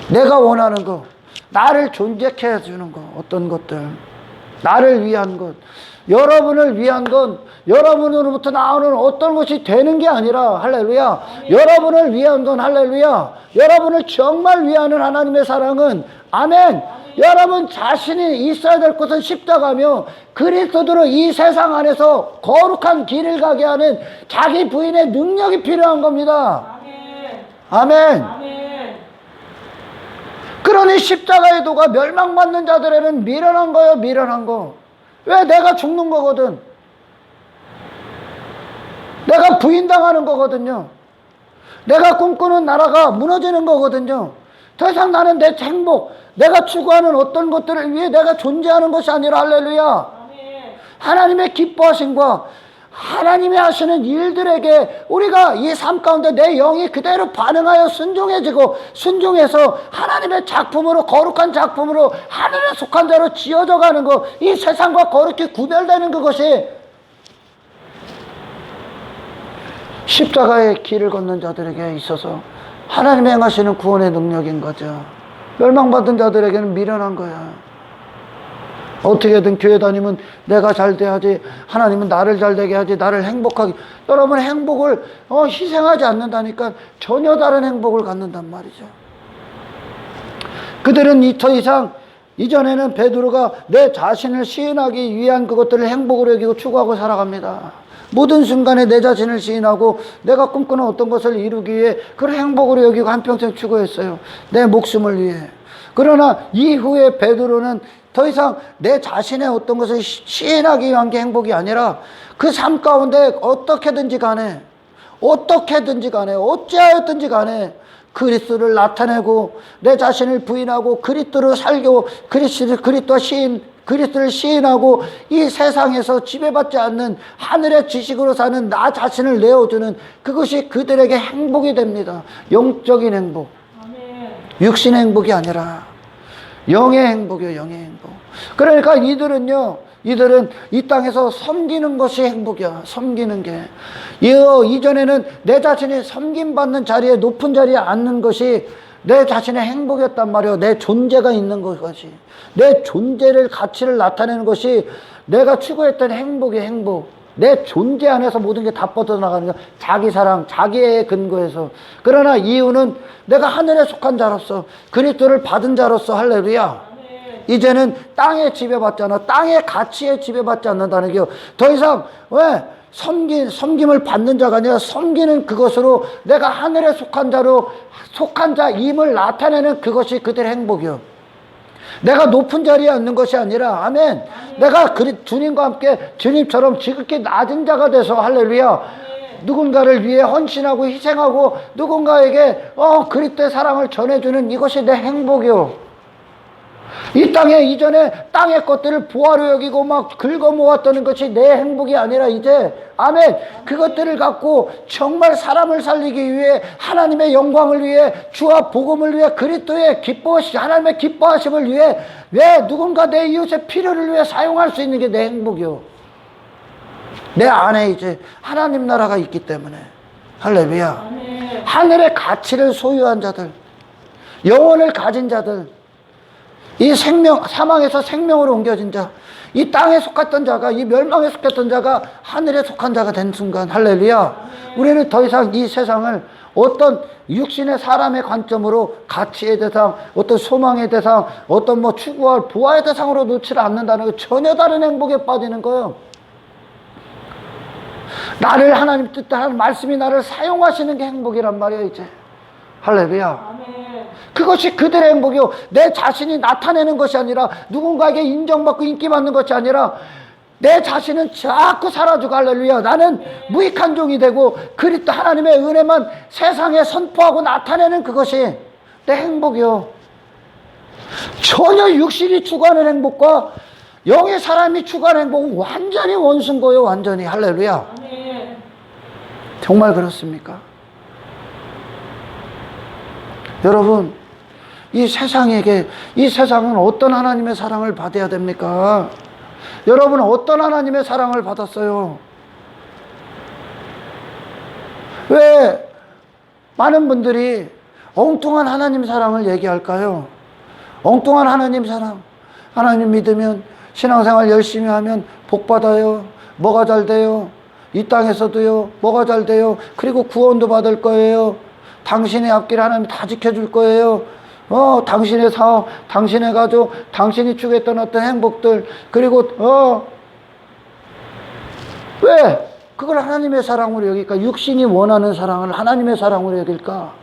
내가 원하는 거, 나를 존재케 해주는 거, 어떤 것들, 나를 위한 것, 여러분을 위한 건 여러분으로부터 나오는 어떤 것이 되는 게 아니라 할렐루야. 여러분을 위한 건 할렐루야. 여러분을 정말 위하는 하나님의 사랑은 아멘. 여러분 자신이 있어야 될 것은 십자가며 그리스도로 이 세상 안에서 거룩한 길을 가게 하는 자기 부인의 능력이 필요한 겁니다. 아멘. 아멘. 아멘. 그러니 십자가의 도가 멸망받는 자들에는 미련한 거예요. 미련한 거. 왜? 내가 죽는 거거든. 내가 부인당하는 거거든요. 내가 꿈꾸는 나라가 무너지는 거거든요. 더 이상 나는 내 행복, 내가 추구하는 어떤 것들을 위해 내가 존재하는 것이 아니라 할렐루야. 아멘. 하나님의 기뻐하심과 하나님이 하시는 일들에게 우리가 이 삶 가운데 내 영이 그대로 반응하여 순종해지고 순종해서 하나님의 작품으로 거룩한 작품으로 하늘에 속한 자로 지어져 가는 것, 이 세상과 거룩히 구별되는 그것이 십자가의 길을 걷는 자들에게 있어서 하나님이 행하시는 구원의 능력인 거죠. 멸망받은 자들에게는 미련한 거야. 어떻게든 교회 다니면 내가 잘 돼야지, 하나님은 나를 잘 되게 하지, 나를 행복하게. 여러분 행복을 희생하지 않는다니까 전혀 다른 행복을 갖는단 말이죠. 그들은 더 이상 이전에는 베드로가 내 자신을 시인하기 위한 그것들을 행복으로 여기고 추구하고 살아갑니다. 모든 순간에 내 자신을 시인하고 내가 꿈꾸는 어떤 것을 이루기 위해 그걸 행복으로 여기고 한평생 추구했어요. 내 목숨을 위해. 그러나 이후에 베드로는 더 이상 내 자신의 어떤 것을 시인하기 위한 게 행복이 아니라 그 삶 가운데 어떻게든지 간에 어찌하였든지 간에 그리스도를 나타내고 내 자신을 부인하고 그리스도로 살고 그리스도를 시인하고 이 세상에서 지배받지 않는 하늘의 지식으로 사는 나 자신을 내어주는 그것이 그들에게 행복이 됩니다. 영적인 행복. 아멘. 육신의 행복이 아니라 영의 행복이요. 영의 행복. 그러니까 이들은 이 땅에서 섬기는 것이 행복이야. 섬기는 게. 이전에는 내 자신이 섬김받는 자리에, 높은 자리에 앉는 것이 내 자신의 행복이었단 말이에요. 내 존재가 있는 것이. 내 존재를, 가치를 나타내는 것이 내가 추구했던 행복의 행복. 내 존재 안에서 모든 게 다 뻗어나가는 거야. 자기 사랑, 자기의 근거에서. 그러나 이유는 내가 하늘에 속한 자로서, 그리스도를 받은 자로서 할렐루야. 이제는 땅에 지배받지 않아. 땅의 가치에 지배받지 않는다는 게요. 더 이상 왜? 섬김을 받는 자가 아니라 섬기는 그것으로 내가 하늘에 속한 자임을 나타내는 그것이 그들의 행복이요. 내가 높은 자리에 앉는 것이 아니라, 아멘. 내가 주님과 함께 주님처럼 지극히 낮은 자가 돼서, 할렐루야, 누군가를 위해 헌신하고 희생하고 누군가에게 그리스도의 사랑을 전해주는 이것이 내 행복이요. 이 땅에 이전에 땅의 것들을 보화로 여기고 막 긁어 모았던 것이 내 행복이 아니라 이제, 아멘, 그것들을 갖고 정말 사람을 살리기 위해, 하나님의 영광을 위해, 주와 복음을 위해, 그리스도의 하나님의 기뻐하심을 위해, 왜 누군가 내 이웃의 필요를 위해 사용할 수 있는 게 내 행복이요. 내 안에 이제 하나님 나라가 있기 때문에, 할렐루야. 하늘의 가치를 소유한 자들, 영혼을 가진 자들, 이 사망에서 생명으로 옮겨진 자, 이 땅에 속했던 자가, 이 멸망에 속했던 자가 하늘에 속한 자가 된 순간, 할렐루야, 우리는 더 이상 이 세상을 어떤 육신의 사람의 관점으로 가치의 대상, 어떤 소망의 대상, 어떤 추구할 부하의 대상으로 놓지를 않는다는 거, 전혀 다른 행복에 빠지는 거예요. 나를 하나님 뜻대로 말씀이 나를 사용하시는 게 행복이란 말이에요, 이제. 할렐루야. 아멘. 그것이 그들의 행복이요. 내 자신이 나타내는 것이 아니라, 누군가에게 인정받고 인기받는 것이 아니라, 내 자신은 자꾸 사라지고, 할렐루야, 나는 무익한 종이 되고 그리스도 하나님의 은혜만 세상에 선포하고 나타내는 그것이 내 행복이요. 전혀 육신이 추구하는 행복과 영의 사람이 추구하는 행복은 완전히 원수인 거예요. 완전히. 할렐루야. 아멘. 정말 그렇습니까? 여러분, 이 세상은 어떤 하나님의 사랑을 받아야 됩니까? 여러분은 어떤 하나님의 사랑을 받았어요? 왜 많은 분들이 엉뚱한 하나님 사랑을 얘기할까요? 엉뚱한 하나님 사랑. 하나님 믿으면, 신앙생활 열심히 하면 복 받아요. 뭐가 잘 돼요? 이 땅에서도요. 뭐가 잘 돼요? 그리고 구원도 받을 거예요. 당신의 앞길 하나님 다 지켜줄 거예요. 당신의 사업, 당신의 가족, 당신이 추구했던 어떤 행복들, 그리고 왜 그걸 하나님의 사랑으로 여길까? 육신이 원하는 사랑을 하나님의 사랑으로 여길까?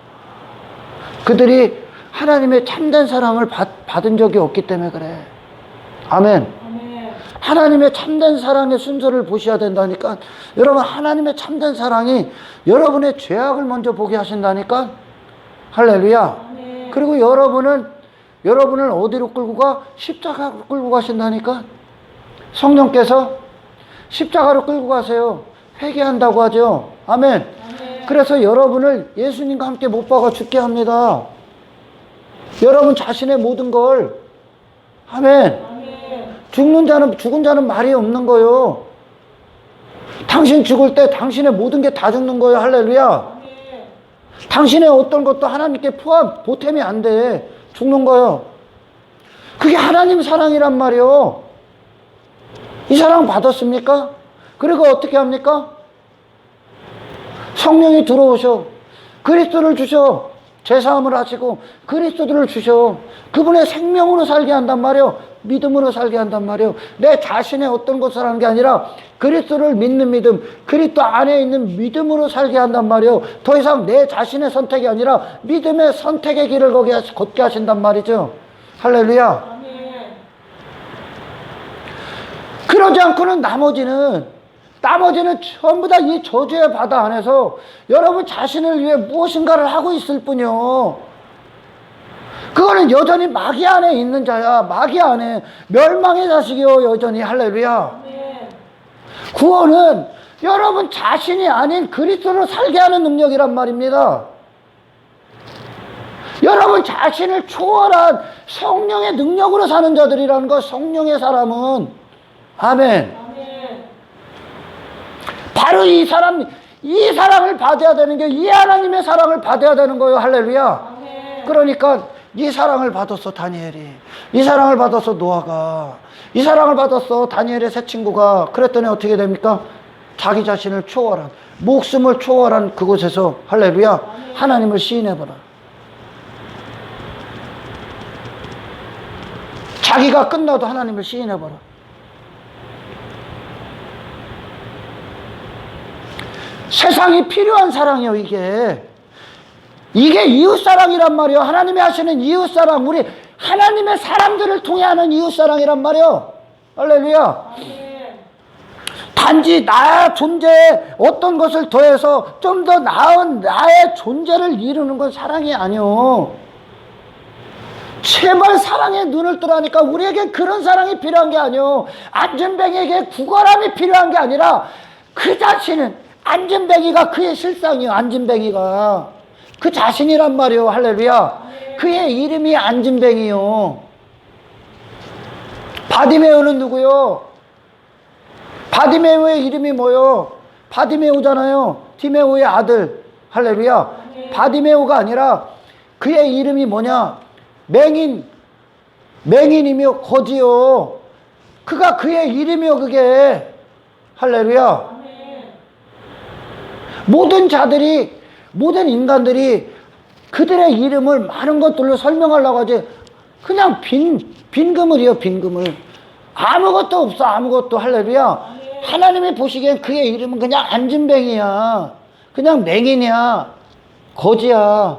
그들이 하나님의 참된 사랑을 받은 적이 없기 때문에 그래. 아멘. 하나님의 참된 사랑의 순서를 보셔야 된다니까. 여러분, 하나님의 참된 사랑이 여러분의 죄악을 먼저 보게 하신다니까. 할렐루야. 그리고 여러분을 어디로 끌고 가? 십자가로 끌고 가신다니까. 성령께서 십자가로 끌고 가세요. 회개한다고 하죠. 아멘. 그래서 여러분을 예수님과 함께 못 박아 죽게 합니다. 여러분 자신의 모든 걸. 아멘. 죽은 자는 말이 없는 거예요. 당신 죽을 때 당신의 모든 게 다 죽는 거예요. 할렐루야. 당신의 어떤 것도 하나님께 보탬이 안 돼. 죽는 거예요. 그게 하나님 사랑이란 말이에요. 이 사랑 받았습니까? 그리고 어떻게 합니까? 성령이 들어오셔. 그리스도를 주셔. 죄사함을 하시고 그리스도를 주셔. 그분의 생명으로 살게 한단 말이에요. 믿음으로 살게 한단 말이에요. 내 자신의 어떤 것을 하는 게 아니라 그리스도를 믿는 믿음, 그리스도 안에 있는 믿음으로 살게 한단 말이에요. 더 이상 내 자신의 선택이 아니라 믿음의 선택의 길을 걷게 하신단 말이죠. 할렐루야. 그러지 않고는 나머지는 전부 다 이 저주의 바다 안에서 여러분 자신을 위해 무엇인가를 하고 있을 뿐이요. 그거는 여전히 마귀 안에 있는 자야. 마귀 안에 멸망의 자식이요. 여전히. 할렐루야. 구원은 여러분 자신이 아닌 그리스도로 살게 하는 능력이란 말입니다. 여러분 자신을 초월한 성령의 능력으로 사는 자들이라는 거. 성령의 사람은. 아멘. 바로 이 사랑을 받아야 되는 게, 이 하나님의 사랑을 받아야 되는 거예요. 할렐루야. 그러니까 이 사랑을 받았어 다니엘이, 이 사랑을 받았어 노아가, 이 사랑을 받았어 다니엘의 새 친구가. 그랬더니 어떻게 됩니까? 자기 자신을 초월한, 목숨을 초월한 그곳에서, 할렐루야, 하나님을 시인해봐라. 자기가 끝나도 하나님을 시인해봐라. 세상이 필요한 사랑이요, 이게. 이게 이웃사랑이란 말이요. 하나님이 하시는 이웃사랑, 우리 하나님의 사람들을 통해 하는 이웃사랑이란 말이요. 할렐루야. 단지 나의 존재에 어떤 것을 더해서 좀 더 나은 나의 존재를 이루는 건 사랑이 아니요. 제발 사랑의 눈을 뜨라니까. 우리에게 그런 사랑이 필요한 게 아니요. 안전뱅이에게 구걸함이 필요한 게 아니라 그 자신은, 안전뱅이가 그의 실상이요. 안전뱅이가 그 자신이란 말이요. 할렐루야. 그의 이름이 안전뱅이요. 바디메오는 누구요? 바디메오의 이름이 뭐요? 바디메오잖아요. 디메오의 아들. 할렐루야. 바디메오가 아니라 그의 이름이 뭐냐? 맹인이며 거지요. 그가 그의 이름이요, 그게. 할렐루야. 모든 자들이, 모든 인간들이 그들의 이름을 많은 것들로 설명하려고 하지, 그냥 빈그물이요, 빈그물. 아무것도 없어, 아무것도. 할렐루야. 하나님이 보시기엔 그의 이름은 그냥 안진뱅이야. 그냥 맹인이야. 거지야.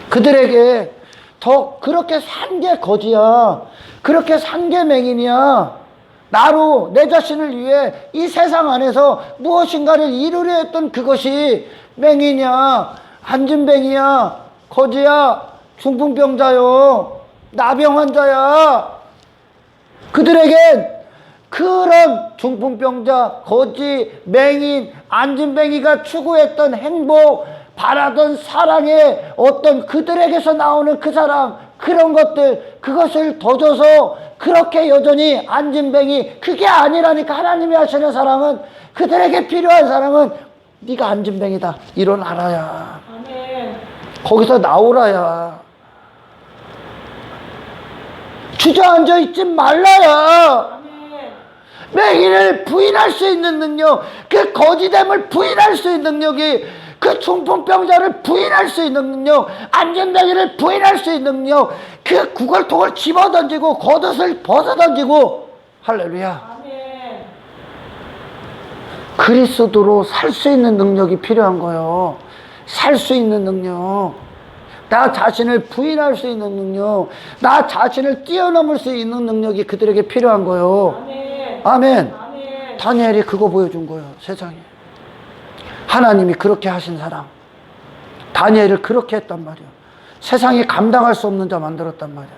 그들에게 더 그렇게 산 게 거지야. 그렇게 산 게 맹인이야. 나로 내 자신을 위해 이 세상 안에서 무엇인가를 이루려 했던 그것이 맹인이야, 안진뱅이야, 거지야, 중풍병자요, 나병 환자야. 그들에겐 그런 중풍병자, 거지, 맹인, 안진뱅이가 추구했던 행복, 바라던 사랑의 어떤 그들에게서 나오는 그 사랑, 그런 것들, 그것을 더 줘서 그렇게 여전히 안진뱅이, 그게 아니라니까. 하나님이 하시는 사랑은, 그들에게 필요한 사랑은 네가 안진뱅이다, 일어나라야. 아멘. 거기서 나오라야. 주저앉아 있지 말라야. 아멘. 맹인을 부인할 수 있는 능력, 그 거지됨을 부인할 수 있는 능력이, 그 중풍병자를 부인할 수 있는 능력, 안전뱅이를 부인할 수 있는 능력, 그 구걸통을 집어던지고 겉옷을 벗어던지고, 할렐루야. 아멘. 그리스도로 살 수 있는 능력이 필요한 거예요. 살 수 있는 능력, 나 자신을 부인할 수 있는 능력, 나 자신을 뛰어넘을 수 있는 능력이 그들에게 필요한 거예요. 아멘. 아멘. 아멘. 다니엘이 그거 보여준 거예요, 세상에. 하나님이 그렇게 하신 사람, 다니엘을 그렇게 했단 말이야. 세상이 감당할 수 없는 자 만들었단 말이야.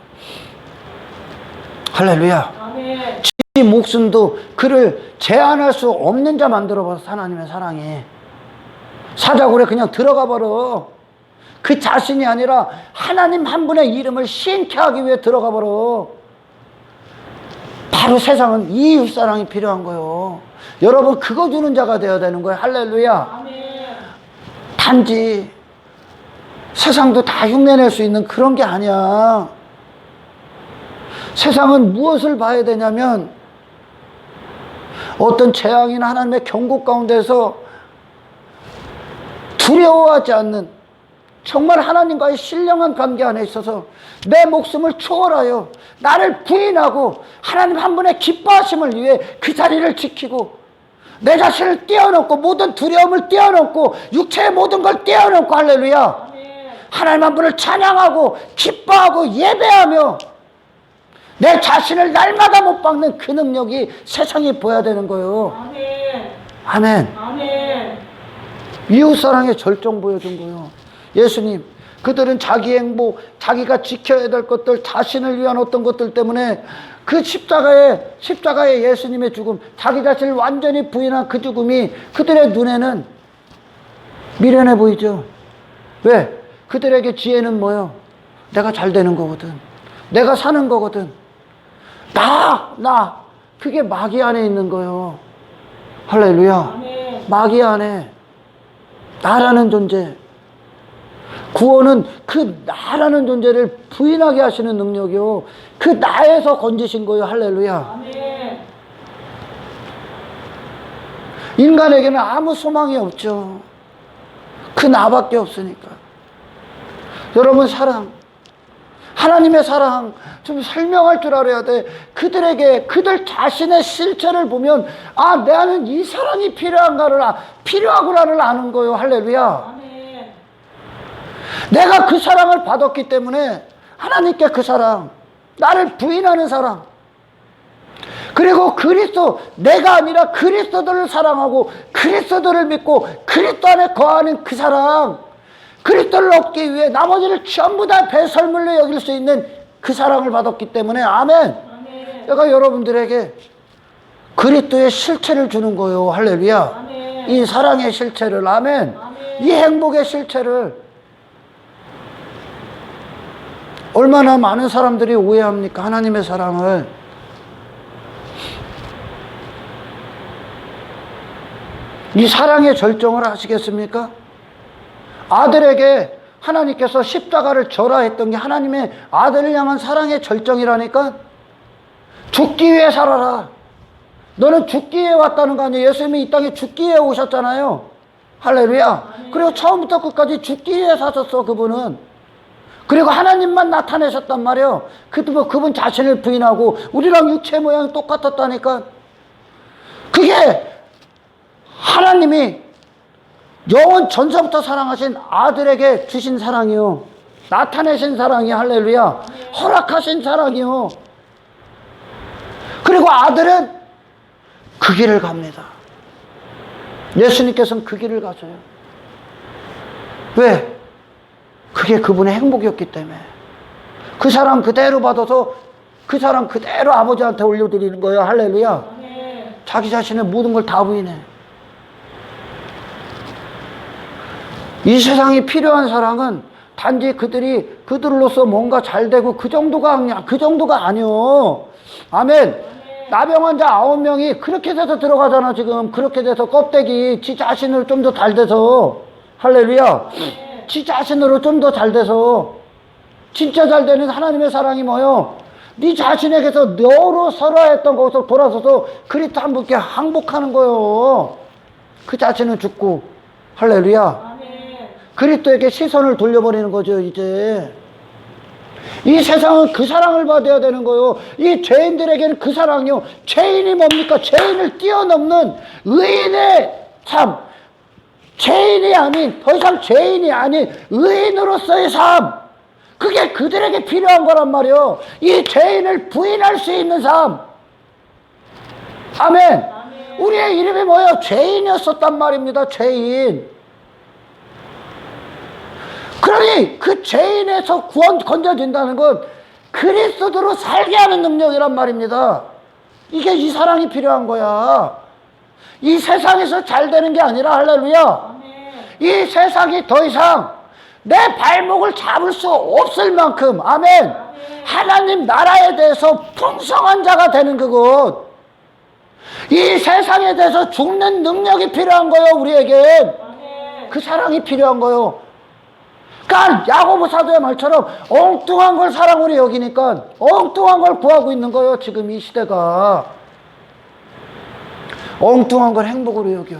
할렐루야. 아멘. 지 목숨도 그를 제한할 수 없는 자 만들어버렸어, 하나님의 사랑이. 사자굴에 그냥 들어가 버려. 그 자신이 아니라 하나님 한 분의 이름을 시인케 하기 위해 들어가 버려. 바로 세상은 이웃사랑이 필요한 거예요. 여러분, 그거 주는 자가 되어야 되는 거예요. 할렐루야. 아멘. 단지 세상도 다 흉내낼 수 있는 그런 게 아니야. 세상은 무엇을 봐야 되냐면, 어떤 재앙이나 하나님의 경고 가운데서 두려워하지 않는, 정말 하나님과의 신령한 관계 안에 있어서 내 목숨을 초월하여 나를 부인하고 하나님 한 분의 기뻐하심을 위해 그 자리를 지키고, 내 자신을 떼어놓고, 모든 두려움을 떼어놓고, 육체의 모든 걸 떼어놓고, 할렐루야. 아멘. 하나님 한 분을 찬양하고 기뻐하고 예배하며 내 자신을 날마다 못 박는 그 능력이 세상이 보여야 되는 거예요. 아멘. 아멘. 아멘. 이웃사랑의 절정 보여준 거예요. 예수님, 그들은 자기 행복, 자기가 지켜야 될 것들, 자신을 위한 어떤 것들 때문에 그 십자가의 예수님의 죽음, 자기 자신을 완전히 부인한 그 죽음이 그들의 눈에는 미련해 보이죠. 왜? 그들에게 지혜는 뭐요? 내가 잘 되는 거거든. 내가 사는 거거든. 그게 마귀 안에 있는 거예요. 할렐루야. 아멘. 마귀 안에 나라는 존재, 구원은 그 나라는 존재를 부인하게 하시는 능력이요, 그 나에서 건지신 거예요. 할렐루야. 아멘. 인간에게는 아무 소망이 없죠. 그 나밖에 없으니까. 여러분, 사랑, 하나님의 사랑 좀 설명할 줄 알아야 돼. 그들에게 그들 자신의 실체를 보면 아, 나는 이 사랑이 필요하구나를 아는 거예요. 할렐루야. 아멘. 내가 그 사랑을 받았기 때문에 하나님께 그 사랑, 나를 부인하는 사랑, 그리고 내가 아니라 그리스도를 사랑하고 그리스도를 믿고 그리스도 안에 거하는 그 사랑, 그리스도를 얻기 위해 나머지를 전부 다 배설물로 여길 수 있는 그 사랑을 받았기 때문에 아멘. 아멘. 내가 여러분들에게 그리스도의 실체를 주는 거예요. 할렐루야. 아멘. 이 사랑의 실체를 아멘. 아멘. 이 행복의 실체를. 얼마나 많은 사람들이 오해합니까? 하나님의 사랑을. 이 사랑의 절정을 아시겠습니까? 아들에게 하나님께서 십자가를 절하했던 게 하나님의 아들을 향한 사랑의 절정이라니까. 죽기 위해 살아라. 너는 죽기 위해 왔다는 거 아니에요. 예수님이 이 땅에 죽기 위해 오셨잖아요. 할렐루야. 그리고 처음부터 끝까지 죽기 위해 사셨어, 그분은. 그리고 하나님만 나타내셨단 말이에요. 그분 자신을 부인하고 우리랑 육체 모양이 똑같았다니까. 그게 하나님이 영원 전서부터 사랑하신 아들에게 주신 사랑이요, 나타내신 사랑이 할렐루야. 허락하신 사랑이요. 그리고 아들은 그 길을 갑니다. 예수님께서는 그 길을 가셔요. 왜? 그게 그분의 행복이었기 때문에. 그 사랑 그대로 받아서 그 사랑 그대로 아버지한테 올려드리는 거예요. 할렐루야. 자기 자신의 모든 걸 다 부인해. 이 세상이 필요한 사랑은 단지 그들로서 뭔가 잘 되고 그 정도가 아니요. 아멘. 나병 환자 9명이 그렇게 돼서 들어가잖아. 지금 그렇게 돼서 껍데기 지 자신으로 좀 더 잘 돼서. 할렐루야. 지 자신으로 좀 더 잘 돼서. 진짜 잘 되는 하나님의 사랑이 뭐요? 네 자신에게서 너로 설화했던 것을 돌아서서 그리스도 한 분께 항복하는 거요. 그 자신은 죽고. 할렐루야. 그리스도에게 시선을 돌려버리는 거죠. 이제 이 세상은 그 사랑을 받아야 되는 거요. 이 죄인들에게는 그 사랑이요. 죄인이 뭡니까? 죄인을 뛰어넘는 의인의 삶. 죄인이 아닌, 더 이상 죄인이 아닌 의인으로서의 삶. 그게 그들에게 필요한 거란 말이요. 이 죄인을 부인할 수 있는 삶. 아멘. 우리의 이름이 뭐예요? 죄인이었었단 말입니다. 죄인. 그러니 그 죄인에서 건져진다는 건 그리스도로 살게 하는 능력이란 말입니다. 이게 이 사랑이 필요한 거야. 이 세상에서 잘 되는 게 아니라 할렐루야. 이 세상이 더 이상 내 발목을 잡을 수 없을 만큼 아멘. 하나님 나라에 대해서 풍성한 자가 되는 그곳. 이 세상에 대해서 죽는 능력이 필요한 거예요. 우리에겐 그 사랑이 필요한 거예요. 그러니까 야고보 사도의 말처럼 엉뚱한 걸 사랑으로 여기니까 엉뚱한 걸 구하고 있는 거예요. 지금 이 시대가 엉뚱한 걸 행복으로 여겨.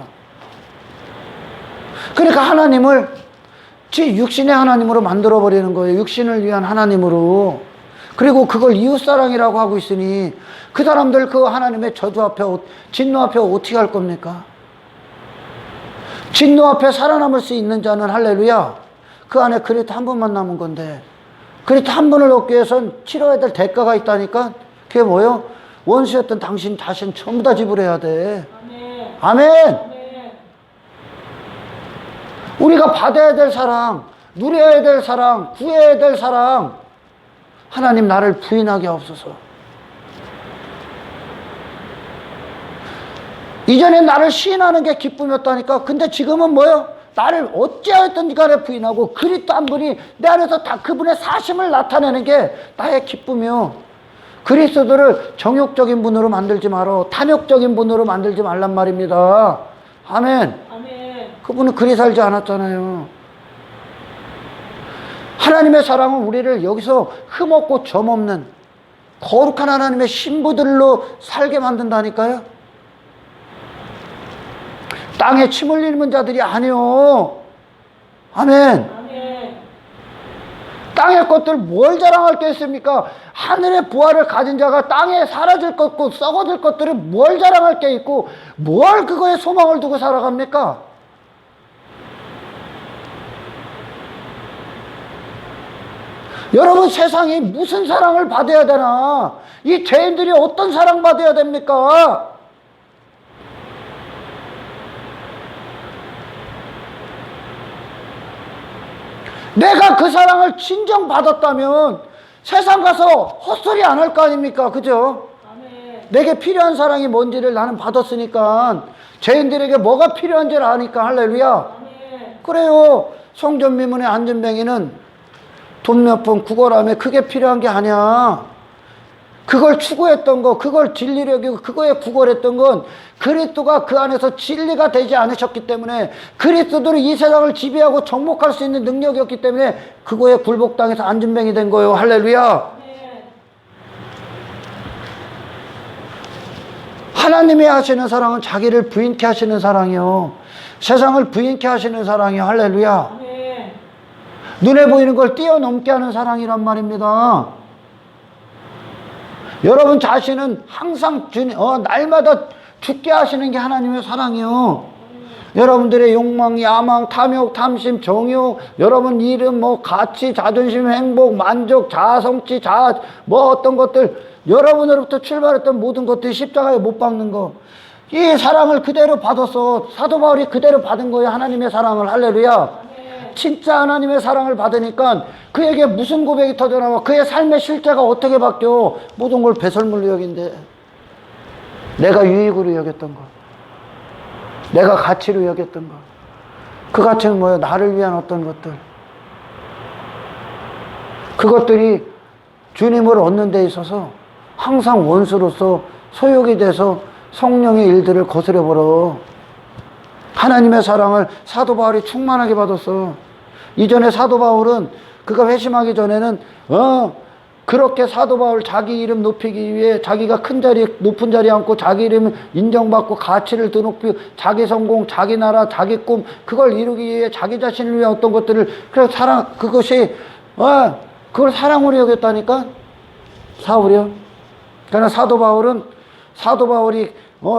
그러니까 하나님을 지 육신의 하나님으로 만들어버리는 거예요. 육신을 위한 하나님으로. 그리고 그걸 이웃사랑이라고 하고 있으니 그 사람들 그 하나님의 저주 앞에 진노 앞에 어떻게 할 겁니까? 진노 앞에 살아남을 수 있는 자는 할렐루야. 그 안에 그리스도 한 분만 남은 건데 그리스도 한 분을 얻기 위해서는 치러야 될 대가가 있다니까. 그게 뭐예요? 원수였던 당신 자신 전부 다 지불해야 돼. 아멘. 아멘. 우리가 받아야 될 사랑, 누려야 될 사랑, 구해야 될 사랑, 하나님 나를 부인하게 없어서. 이전에 나를 시인하는 게 기쁨이었다니까. 근데 지금은 뭐예요? 나를 어찌하였든지 간에 부인하고 그리스도 한 분이 내 안에서 다 그분의 사심을 나타내는 게 나의 기쁨이요. 그리스도를 정욕적인 분으로 만들지 마라. 탐욕적인 분으로 만들지 말란 말입니다. 아멘. 아멘. 그분은 그리 살지 않았잖아요. 하나님의 사랑은 우리를 여기서 흠없고 점없는 거룩한 하나님의 신부들로 살게 만든다니까요. 땅에 침 흘리는 자들이 아니요. 아멘. 아멘. 땅의 것들 뭘 자랑할 게 있습니까? 하늘의 부활을 가진 자가 땅에 사라질 것고 썩어질 것들을 뭘 자랑할 게 있고 뭘 그거에 소망을 두고 살아갑니까? 여러분, 세상이 무슨 사랑을 받아야 되나? 이 죄인들이 어떤 사랑 받아야 됩니까? 내가 그 사랑을 진정 받았다면 세상 가서 헛소리 안 할 거 아닙니까? 그죠? 아멘. 내게 필요한 사랑이 뭔지를 나는 받았으니까 죄인들에게 뭐가 필요한지를 아니까. 할렐루야. 아멘. 그래요. 성전미문의 안전뱅이는 돈 몇 푼 구걸함에 그게 필요한 게 아니야. 그걸 추구했던 거, 그걸 진리로 여기고 그거에 구걸했던 건 그리스도가 그 안에서 진리가 되지 않으셨기 때문에, 그리스도로 이 세상을 지배하고 정복할 수 있는 능력이었기 때문에 그거에 굴복당해서 안전뱅이 된 거예요. 할렐루야. 네. 하나님이 하시는 사랑은 자기를 부인케 하시는 사랑이요, 세상을 부인케 하시는 사랑이요. 할렐루야. 네. 눈에 보이는 걸 뛰어넘게 하는 사랑이란 말입니다. 여러분 자신은 항상 날마다 죽게 하시는 게 하나님의 사랑이요. 여러분들의 욕망, 야망, 탐욕, 탐심, 정욕, 여러분 이름, 가치, 자존심, 행복, 만족, 자아 성취, 어떤 것들, 여러분으로부터 출발했던 모든 것들이 십자가에 못 박는 거, 이 사랑을 그대로 받았어. 사도 바울이 그대로 받은 거예요. 하나님의 사랑을. 할렐루야. 진짜 하나님의 사랑을 받으니까 그에게 무슨 고백이 터져나와, 그의 삶의 실제가 어떻게 바뀌어. 모든 걸 배설물로 여긴데, 내가 유익으로 여겼던 것, 내가 가치로 여겼던 것, 그 가치는 뭐예요? 나를 위한 어떤 것들, 그것들이 주님을 얻는 데 있어서 항상 원수로서 소욕이 돼서 성령의 일들을 거스려 버려. 하나님의 사랑을 사도 바울이 충만하게 받았어. 이전에 사도 바울은 그가 회심하기 전에는 그렇게 사도 바울 자기 이름 높이기 위해 자기가 큰 자리, 높은 자리에 앉고 자기 이름 인정받고 가치를 더 높이고 자기 성공, 자기 나라, 자기 꿈, 그걸 이루기 위해 자기 자신을 위한 어떤 것들을, 그래서 그걸 사랑으로 여겼다니까. 사울이요. 그러나 사도 바울이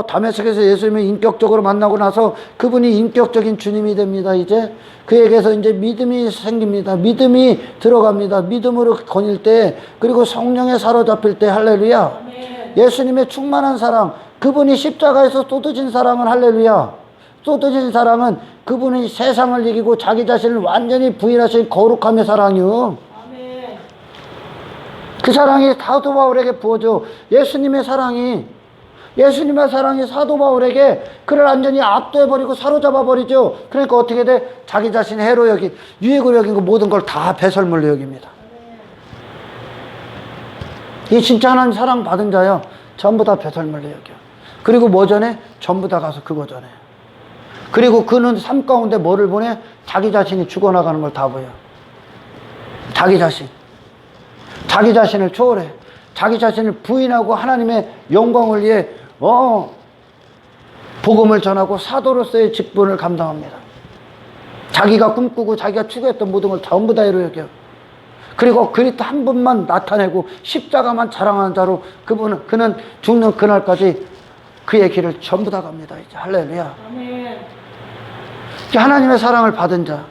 다메섹에서 예수님을 인격적으로 만나고 나서 그분이 인격적인 주님이 됩니다. 이제 그에게서 이제 믿음이 생깁니다. 믿음이 들어갑니다. 믿음으로 거닐 때, 그리고 성령에 사로잡힐 때. 할렐루야. 예수님의 충만한 사랑, 그분이 십자가에서 쏟아진 사랑은, 할렐루야, 쏟아진 사랑은 그분이 세상을 이기고 자기 자신을 완전히 부인하신 거룩함의 사랑이요. 그 사랑이 사도 바울에게 부어져. 예수님의 사랑이 사도 바울에게 그를 완전히 압도해버리고 사로잡아버리죠. 그러니까 어떻게 돼? 자기 자신의 해로 여긴, 유익으로 여긴 거 모든 걸 다 배설물로 여깁니다. 이 진짜 하나님 사랑 받은 자요, 전부 다 배설물로 여겨. 그리고 뭐 전에? 전부 다 가서 그거 전에. 그리고 그는 삶 가운데 뭐를 보내? 자기 자신이 죽어나가는 걸 다 보여. 자기 자신을 초월해. 자기 자신을 부인하고 하나님의 영광을 위해 복음을 전하고 사도로서의 직분을 감당합니다. 자기가 꿈꾸고 자기가 추구했던 모든 걸 전부 다 이루어 여겨. 그리고 그리스도 한 분만 나타내고 십자가만 자랑하는 자로 그는 죽는 그날까지 그의 길을 전부 다 갑니다. 이제 할렐루야. 아멘. 하나님의 사랑을 받은 자,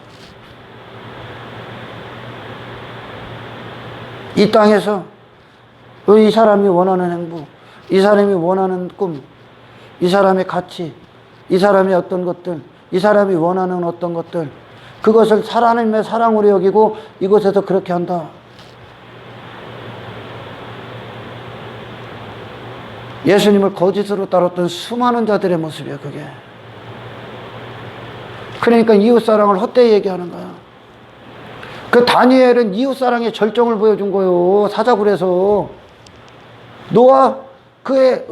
이 땅에서 이 사람이 원하는 행복, 이 사람이 원하는 꿈, 이 사람의 가치, 이 사람의 어떤 것들, 이 사람이 원하는 어떤 것들, 그것을 하나님의 사랑으로 여기고 이곳에서 그렇게 한다. 예수님을 거짓으로 따랐던 수많은 자들의 모습이야, 그게. 그러니까 이웃사랑을 헛되이 얘기하는 거야. 그 다니엘은 이웃사랑의 절정을 보여준 거예요. 사자굴에서 노아 그의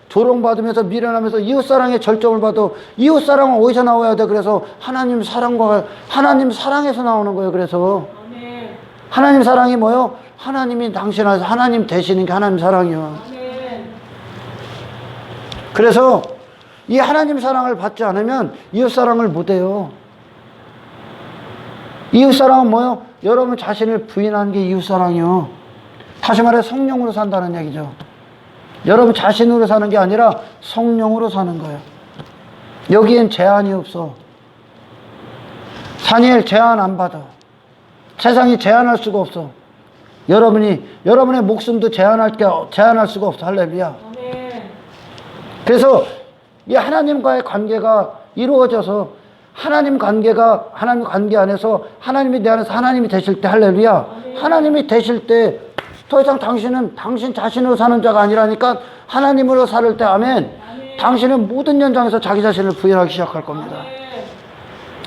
조롱받으면서 미련하면서 이웃사랑의 절정을 봐도, 이웃사랑은 어디서 나와야 돼? 그래서 하나님 사랑에서 나오는 거예요. 그래서 아멘. 하나님 사랑이 뭐요? 하나님이 당신 안에서 하나님 되시는 게 하나님 사랑이요. 아멘. 그래서 이 하나님 사랑을 받지 않으면 이웃사랑을 못해요. 이웃사랑은 뭐요? 여러분 자신을 부인하는 게 이웃사랑이요. 다시 말해 성령으로 산다는 얘기죠. 여러분 자신으로 사는 게 아니라 성령으로 사는 거예요. 여기엔 제한이 없어. 다니엘 제한 안 받아. 세상이 제한할 수가 없어. 여러분의 목숨도 제한할 수가 없어. 할렐루야. 그래서 이 하나님과의 관계가 이루어져서 하나님 관계 안에서 하나님이 내 안에서 하나님이 되실 때, 할렐루야. 하나님이 되실 때 더 이상 당신은 당신 자신으로 사는 자가 아니라니까 하나님으로 살 때, 아멘. 당신은 모든 현장에서 자기 자신을 부인하기 시작할 겁니다.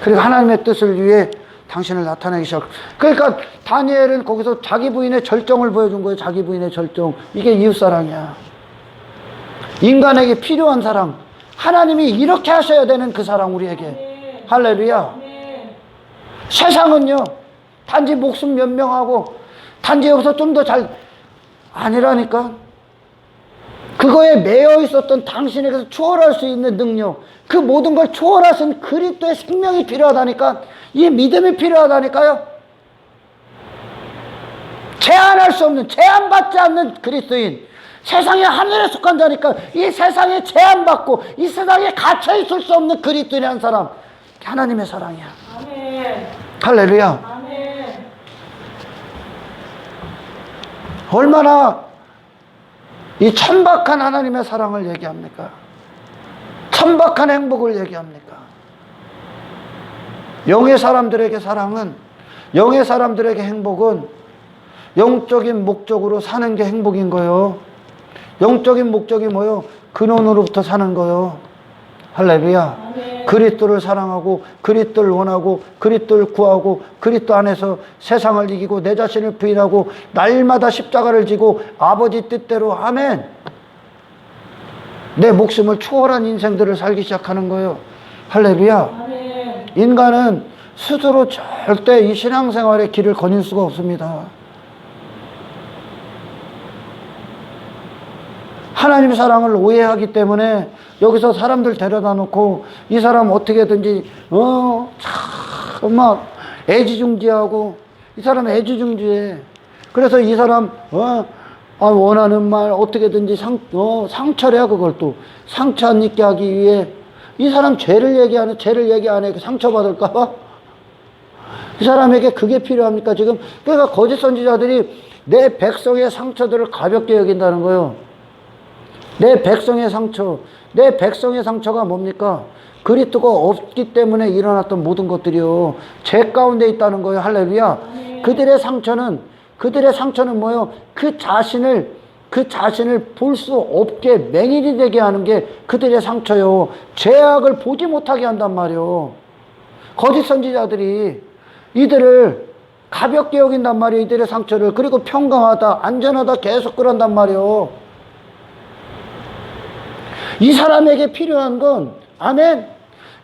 그리고 하나님의 뜻을 위해 당신을 나타내기 시작. 그러니까 다니엘은 거기서 자기 부인의 절정을 보여준 거예요. 자기 부인의 절정. 이게 이웃사랑이야. 인간에게 필요한 사랑. 하나님이 이렇게 하셔야 되는 그 사랑, 우리에게. 할렐루야. 세상은요, 단지 목숨 몇 명하고 단지 여기서 좀 더 잘 아니라니까. 그거에 매여 있었던 당신에게서 초월할 수 있는 능력, 그 모든 걸 초월하신 그리스도의 생명이 필요하다니까. 이 믿음이 필요하다니까요. 제한할 수 없는, 제한받지 않는 그리스도인, 세상의 하늘에 속한 자니까 이 세상에 제한받고 이 세상에 갇혀 있을 수 없는 그리스도인이라는 사람, 하나님의 사랑이야. 아멘. 할렐루야. 아멘. 얼마나 이 천박한 하나님의 사랑을 얘기합니까? 천박한 행복을 얘기합니까? 영의 사람들에게 사랑은, 영의 사람들에게 행복은 영적인 목적으로 사는 게 행복인 거요. 영적인 목적이 뭐요? 근원으로부터 사는 거요. 할렐루야. 그리스도를 사랑하고 그리스도를 원하고 그리스도를 구하고 그리스도 안에서 세상을 이기고 내 자신을 부인하고 날마다 십자가를 지고 아버지 뜻대로, 아멘, 내 목숨을 초월한 인생들을 살기 시작하는 거예요. 할렐루야. 인간은 스스로 절대 이 신앙생활의 길을 거닐 수가 없습니다. 하나님 사랑을 오해하기 때문에 여기서 사람들 데려다 놓고 이 사람 어떻게든지 막 애지중지하고, 이 사람 애지중지해. 그래서 이 사람 원하는 말 어떻게든지 상처래. 그걸 또 상처 안 입게 하기 위해 이 사람 죄를 얘기 안 해. 상처받을까 봐. 이 사람에게 그게 필요합니까 지금? 그러니까 거짓 선지자들이 내 백성의 상처들을 가볍게 여긴다는 거예요. 내 백성의 상처가 뭡니까? 그리스도가 없기 때문에 일어났던 모든 것들이요, 죄 가운데 있다는 거예요. 할렐루야. 그들의 상처는 뭐예요? 그 자신을 볼 수 없게 맹인이 되게 하는 게 그들의 상처요. 죄악을 보지 못하게 한단 말이요. 거짓 선지자들이 이들을 가볍게 여긴단 말이에요. 이들의 상처를. 그리고 평강하다, 안전하다 계속 그런단 말이요. 이 사람에게 필요한 건, 아멘,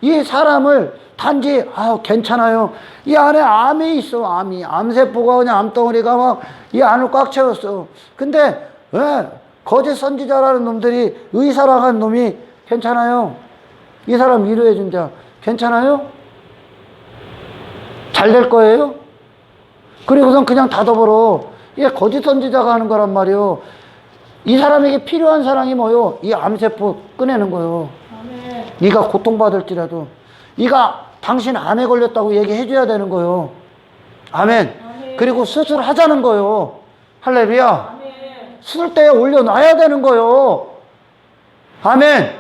이 사람을 단지 괜찮아요, 이 안에 암이 있어. 암세포가 그냥 암덩어리가 막 이 안을 꽉 채웠어. 근데 왜 거짓 선지자라는 놈들이 의사라는 놈이 괜찮아요, 이 사람 위로해 준다, 괜찮아요, 잘 될 거예요, 그리고선 그냥 닫아버려. 이게 거짓 선지자가 하는 거란 말이에요. 이 사람에게 필요한 사랑이 뭐요? 이 암세포 꺼내는 거요. 아멘. 네가 고통받을지라도 네가 당신 암에 걸렸다고 얘기해 줘야 되는 거요. 아멘. 아멘. 그리고 수술하자는 거요. 할렐루야. 아멘. 수술대에 올려놔야 되는 거요. 아멘.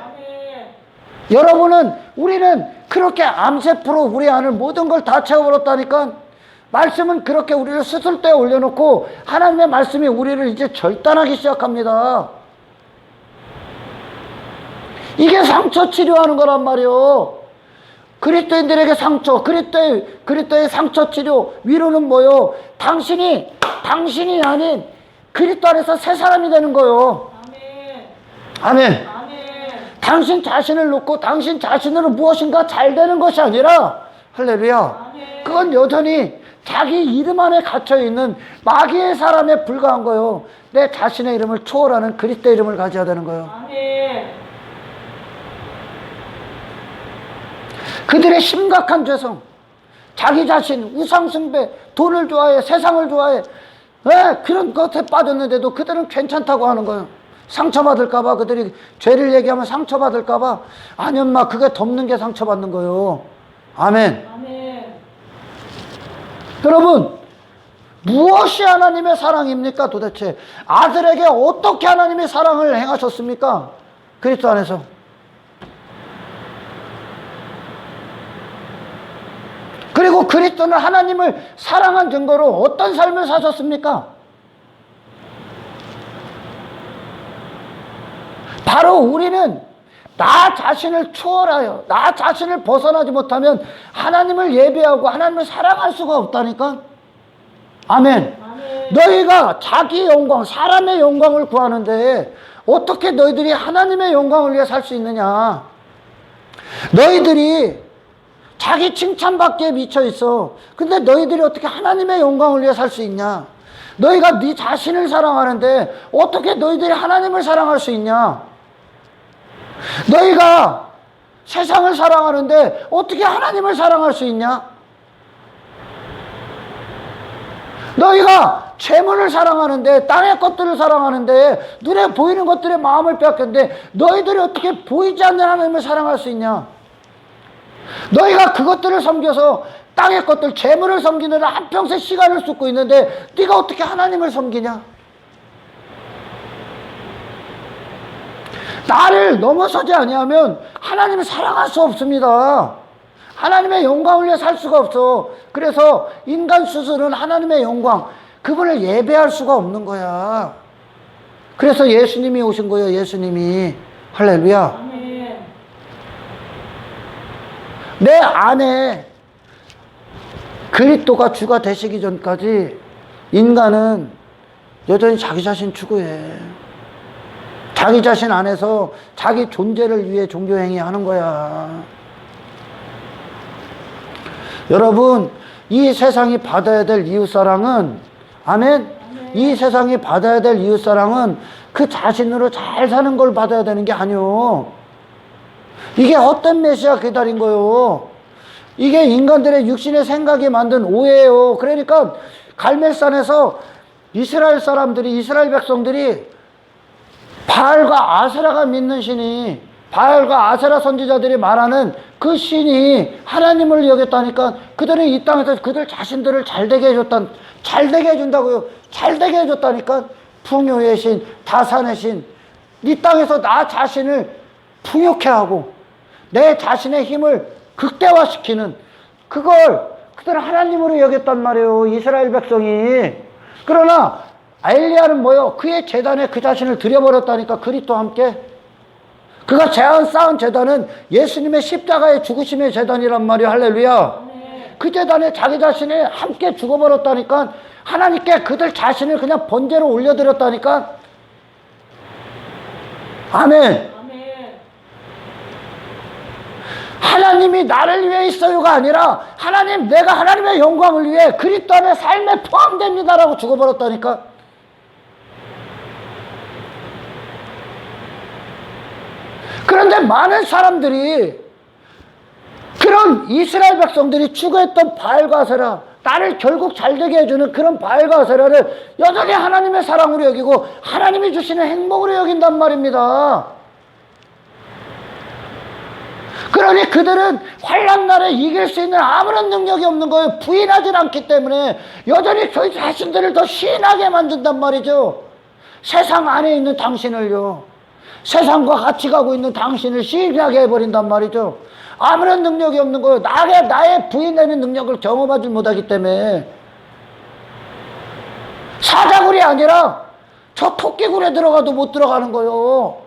아멘. 우리는 그렇게 암세포로 우리 안을 모든 걸 다 채워버렸다니까. 말씀은 그렇게 우리를 수술대에 올려놓고 하나님의 말씀이 우리를 이제 절단하기 시작합니다. 이게 상처 치료하는 거란 말이요. 그리스도인들에게 상처, 그리스도의 상처 치료, 위로는 뭐요? 당신이 아닌 그리스도 안에서 새 사람이 되는 거요. 아멘. 아멘. 당신 자신을 놓고 당신 자신으로 무엇인가 잘 되는 것이 아니라, 할렐루야, 그건 여전히 자기 이름 안에 갇혀있는 마귀의 사람에 불과한 거예요. 내 자신의 이름을 초월하는 그리스도의 이름을 가져야 되는 거예요. 아멘. 그들의 심각한 죄성, 자기 자신, 우상숭배, 돈을 좋아해, 세상을 좋아해, 그런 것에 빠졌는데도 그들은 괜찮다고 하는 거예요. 상처받을까봐, 그들이 죄를 얘기하면 상처받을까봐. 아니, 엄마, 그게 덮는 게 상처받는 거예요. 아멘. 아멘. 여러분, 무엇이 하나님의 사랑입니까, 도대체? 아들에게 어떻게 하나님의 사랑을 행하셨습니까? 그리스도 안에서. 그리고 그리스도는 하나님을 사랑한 증거로 어떤 삶을 사셨습니까? 바로 우리는 나 자신을 초월하여, 나 자신을 벗어나지 못하면 하나님을 예배하고 하나님을 사랑할 수가 없다니까? 아멘. 아멘. 너희가 자기 영광, 사람의 영광을 구하는데 어떻게 너희들이 하나님의 영광을 위해 살 수 있느냐? 너희들이 자기 칭찬받기에 미쳐 있어. 근데 너희들이 어떻게 하나님의 영광을 위해 살 수 있냐? 너희가 네 자신을 사랑하는데 어떻게 너희들이 하나님을 사랑할 수 있냐? 너희가 세상을 사랑하는데 어떻게 하나님을 사랑할 수 있냐? 너희가 재물을 사랑하는데, 땅의 것들을 사랑하는데, 눈에 보이는 것들에 마음을 빼앗겼는데 너희들이 어떻게 보이지 않는 하나님을 사랑할 수 있냐? 너희가 그것들을 섬겨서 땅의 것들, 재물을 섬기느라 한평생 시간을 쏟고 있는데 네가 어떻게 하나님을 섬기냐? 나를 넘어서지 아니하면 하나님을 사랑할 수 없습니다. 하나님의 영광을 위해 살 수가 없어. 그래서 인간 스스로는 하나님의 영광, 그분을 예배할 수가 없는 거야. 그래서 예수님이 오신 거예요. 예수님이. 할렐루야. 아멘. 내 안에 그리스도가 주가 되시기 전까지 인간은 여전히 자기 자신 추구해. 자기 자신 안에서 자기 존재를 위해 종교행위 하는 거야. 여러분, 이 세상이 받아야 될 이웃사랑은, 아멘? 이 세상이 받아야 될 이웃사랑은 그 자신으로 잘 사는 걸 받아야 되는 게 아니오. 이게 헛된 메시아 기다린 거요. 이게 인간들의 육신의 생각이 만든 오해예요. 그러니까 갈멜산에서 이스라엘 사람들이, 이스라엘 백성들이 바알과 아세라가 믿는 신이, 바알과 아세라 선지자들이 말하는 그 신이 하나님을 여겼다니까 그들은 이 땅에서 그들 자신들을 잘되게 해준다고요. 잘되게 해줬다니까. 풍요의 신, 다산의 신, 이 땅에서 나 자신을 풍요케 하고 내 자신의 힘을 극대화시키는 그걸 그들은 하나님으로 여겼단 말이에요. 이스라엘 백성이. 그러나 엘리야는 뭐요? 그의 제단에 그 자신을 들여버렸다니까. 그리스도와 함께. 그가 쌓은 제단은 예수님의 십자가의 죽으심의 제단이란 말이에요. 할렐루야. 네. 그 제단에 자기 자신이 함께 죽어버렸다니까. 하나님께 그들 자신을 그냥 번제로 올려드렸다니까. 아멘. 아멘. 하나님이 나를 위해 있어요가 아니라 하나님, 내가 하나님의 영광을 위해 그리스도 안에 삶에 포함됩니다라고 죽어버렸다니까. 그런데 많은 사람들이, 그런 이스라엘 백성들이 추구했던 바알과 아세라, 나를 결국 잘되게 해주는 그런 바알과 아세라를 여전히 하나님의 사랑으로 여기고 하나님이 주시는 행복으로 여긴단 말입니다. 그러니 그들은 환난날에 이길 수 있는 아무런 능력이 없는 거예요. 부인하지 않기 때문에 여전히 저희 자신들을 더 신하게 만든단 말이죠. 세상 안에 있는 당신을요, 세상과 같이 가고 있는 당신을 신하게 해버린단 말이죠. 아무런 능력이 없는 거예요. 나의 부인되는 능력을 경험하지 못하기 때문에. 사자굴이 아니라 저 토끼굴에 들어가도 못 들어가는 거예요.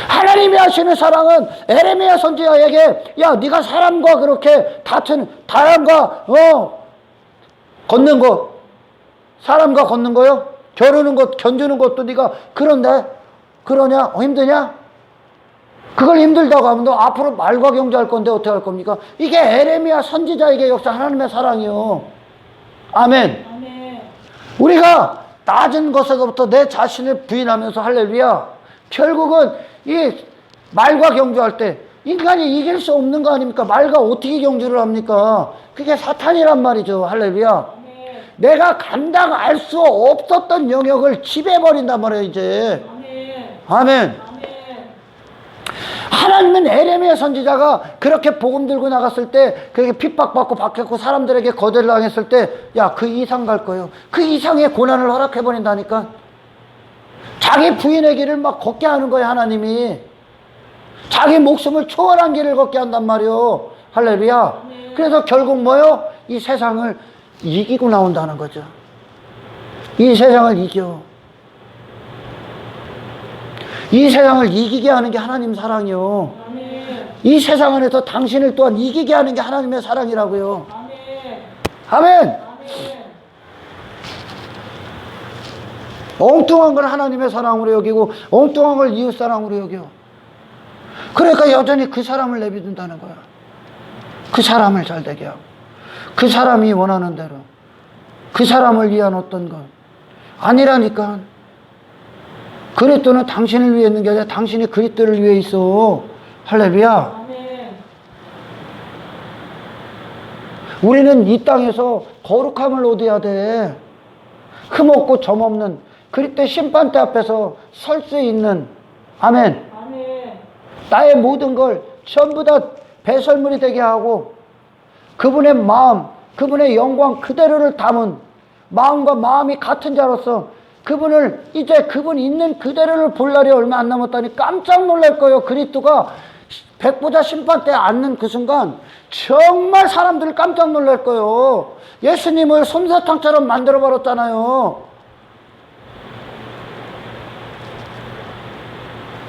하나님이 하시는 사랑은 에레미야 선지자에게, 야, 네가 사람과 그렇게 사람과 걷는 거, 사람과 걷는 거요? 겨루는 것, 견주는 것도 네가 그러냐? 힘드냐? 그걸 힘들다고 하면 너 앞으로 말과 경주할 건데 어떻게 할 겁니까? 이게 에레미야 선지자에게 역시 하나님의 사랑이요. 아멘. 아멘. 우리가 낮은 것에서부터 내 자신을 부인하면서, 할렐루야, 결국은 이 말과 경주할 때 인간이 이길 수 없는 거 아닙니까? 말과 어떻게 경주를 합니까? 그게 사탄이란 말이죠. 할렐루야. 아멘. 내가 감당할 수 없었던 영역을 지배해버린단 말이에요, 이제. 아멘. 아멘. 아멘. 하나님은 에레미야 선지자가 그렇게 복음 들고 나갔을 때, 그렇게 핍박받고 박혔고 사람들에게 거절을 당했을 때, 야, 그 이상 갈 거예요. 그 이상의 고난을 허락해버린다니까. 자기 부인의 길을 막 걷게 하는 거예요, 하나님이. 자기 목숨을 초월한 길을 걷게 한단 말이요. 할렐루야. 그래서 결국 뭐요? 이 세상을 이기고 나온다는 거죠. 이 세상을 이겨. 이 세상을 이기게 하는 게 하나님 사랑이요. 아멘. 이 세상 안에서 당신을 또한 이기게 하는 게 하나님의 사랑이라고요. 아멘. 아멘. 아멘. 엉뚱한 걸 하나님의 사랑으로 여기고 엉뚱한 걸 이웃 사랑으로 여겨. 그러니까 여전히 그 사람을 내비둔다는 거야. 그 사람을 잘 되게 하고 그 사람이 원하는 대로 그 사람을 위한 어떤 것 아니라니까. 그리스도는 당신을 위해 있는 게 아니라 당신이 그리스도를 위해 있어. 할렐루야. 아멘. 우리는 이 땅에서 거룩함을 얻어야 돼. 흠없고 점없는 그리스도의 심판대 앞에서 설 수 있는. 아멘. 아멘. 나의 모든 걸 전부 다 배설물이 되게 하고 그분의 마음, 그분의 영광 그대로를 담은 마음과 마음이 같은 자로서 그분을 이제 그분 있는 그대로를 볼 날이 얼마 안 남았다니 깜짝 놀랄 거예요. 그리스도가 백보자 심판대에 앉는 그 순간 정말 사람들이 깜짝 놀랄 거예요. 예수님을 솜사탕처럼 만들어 버렸잖아요.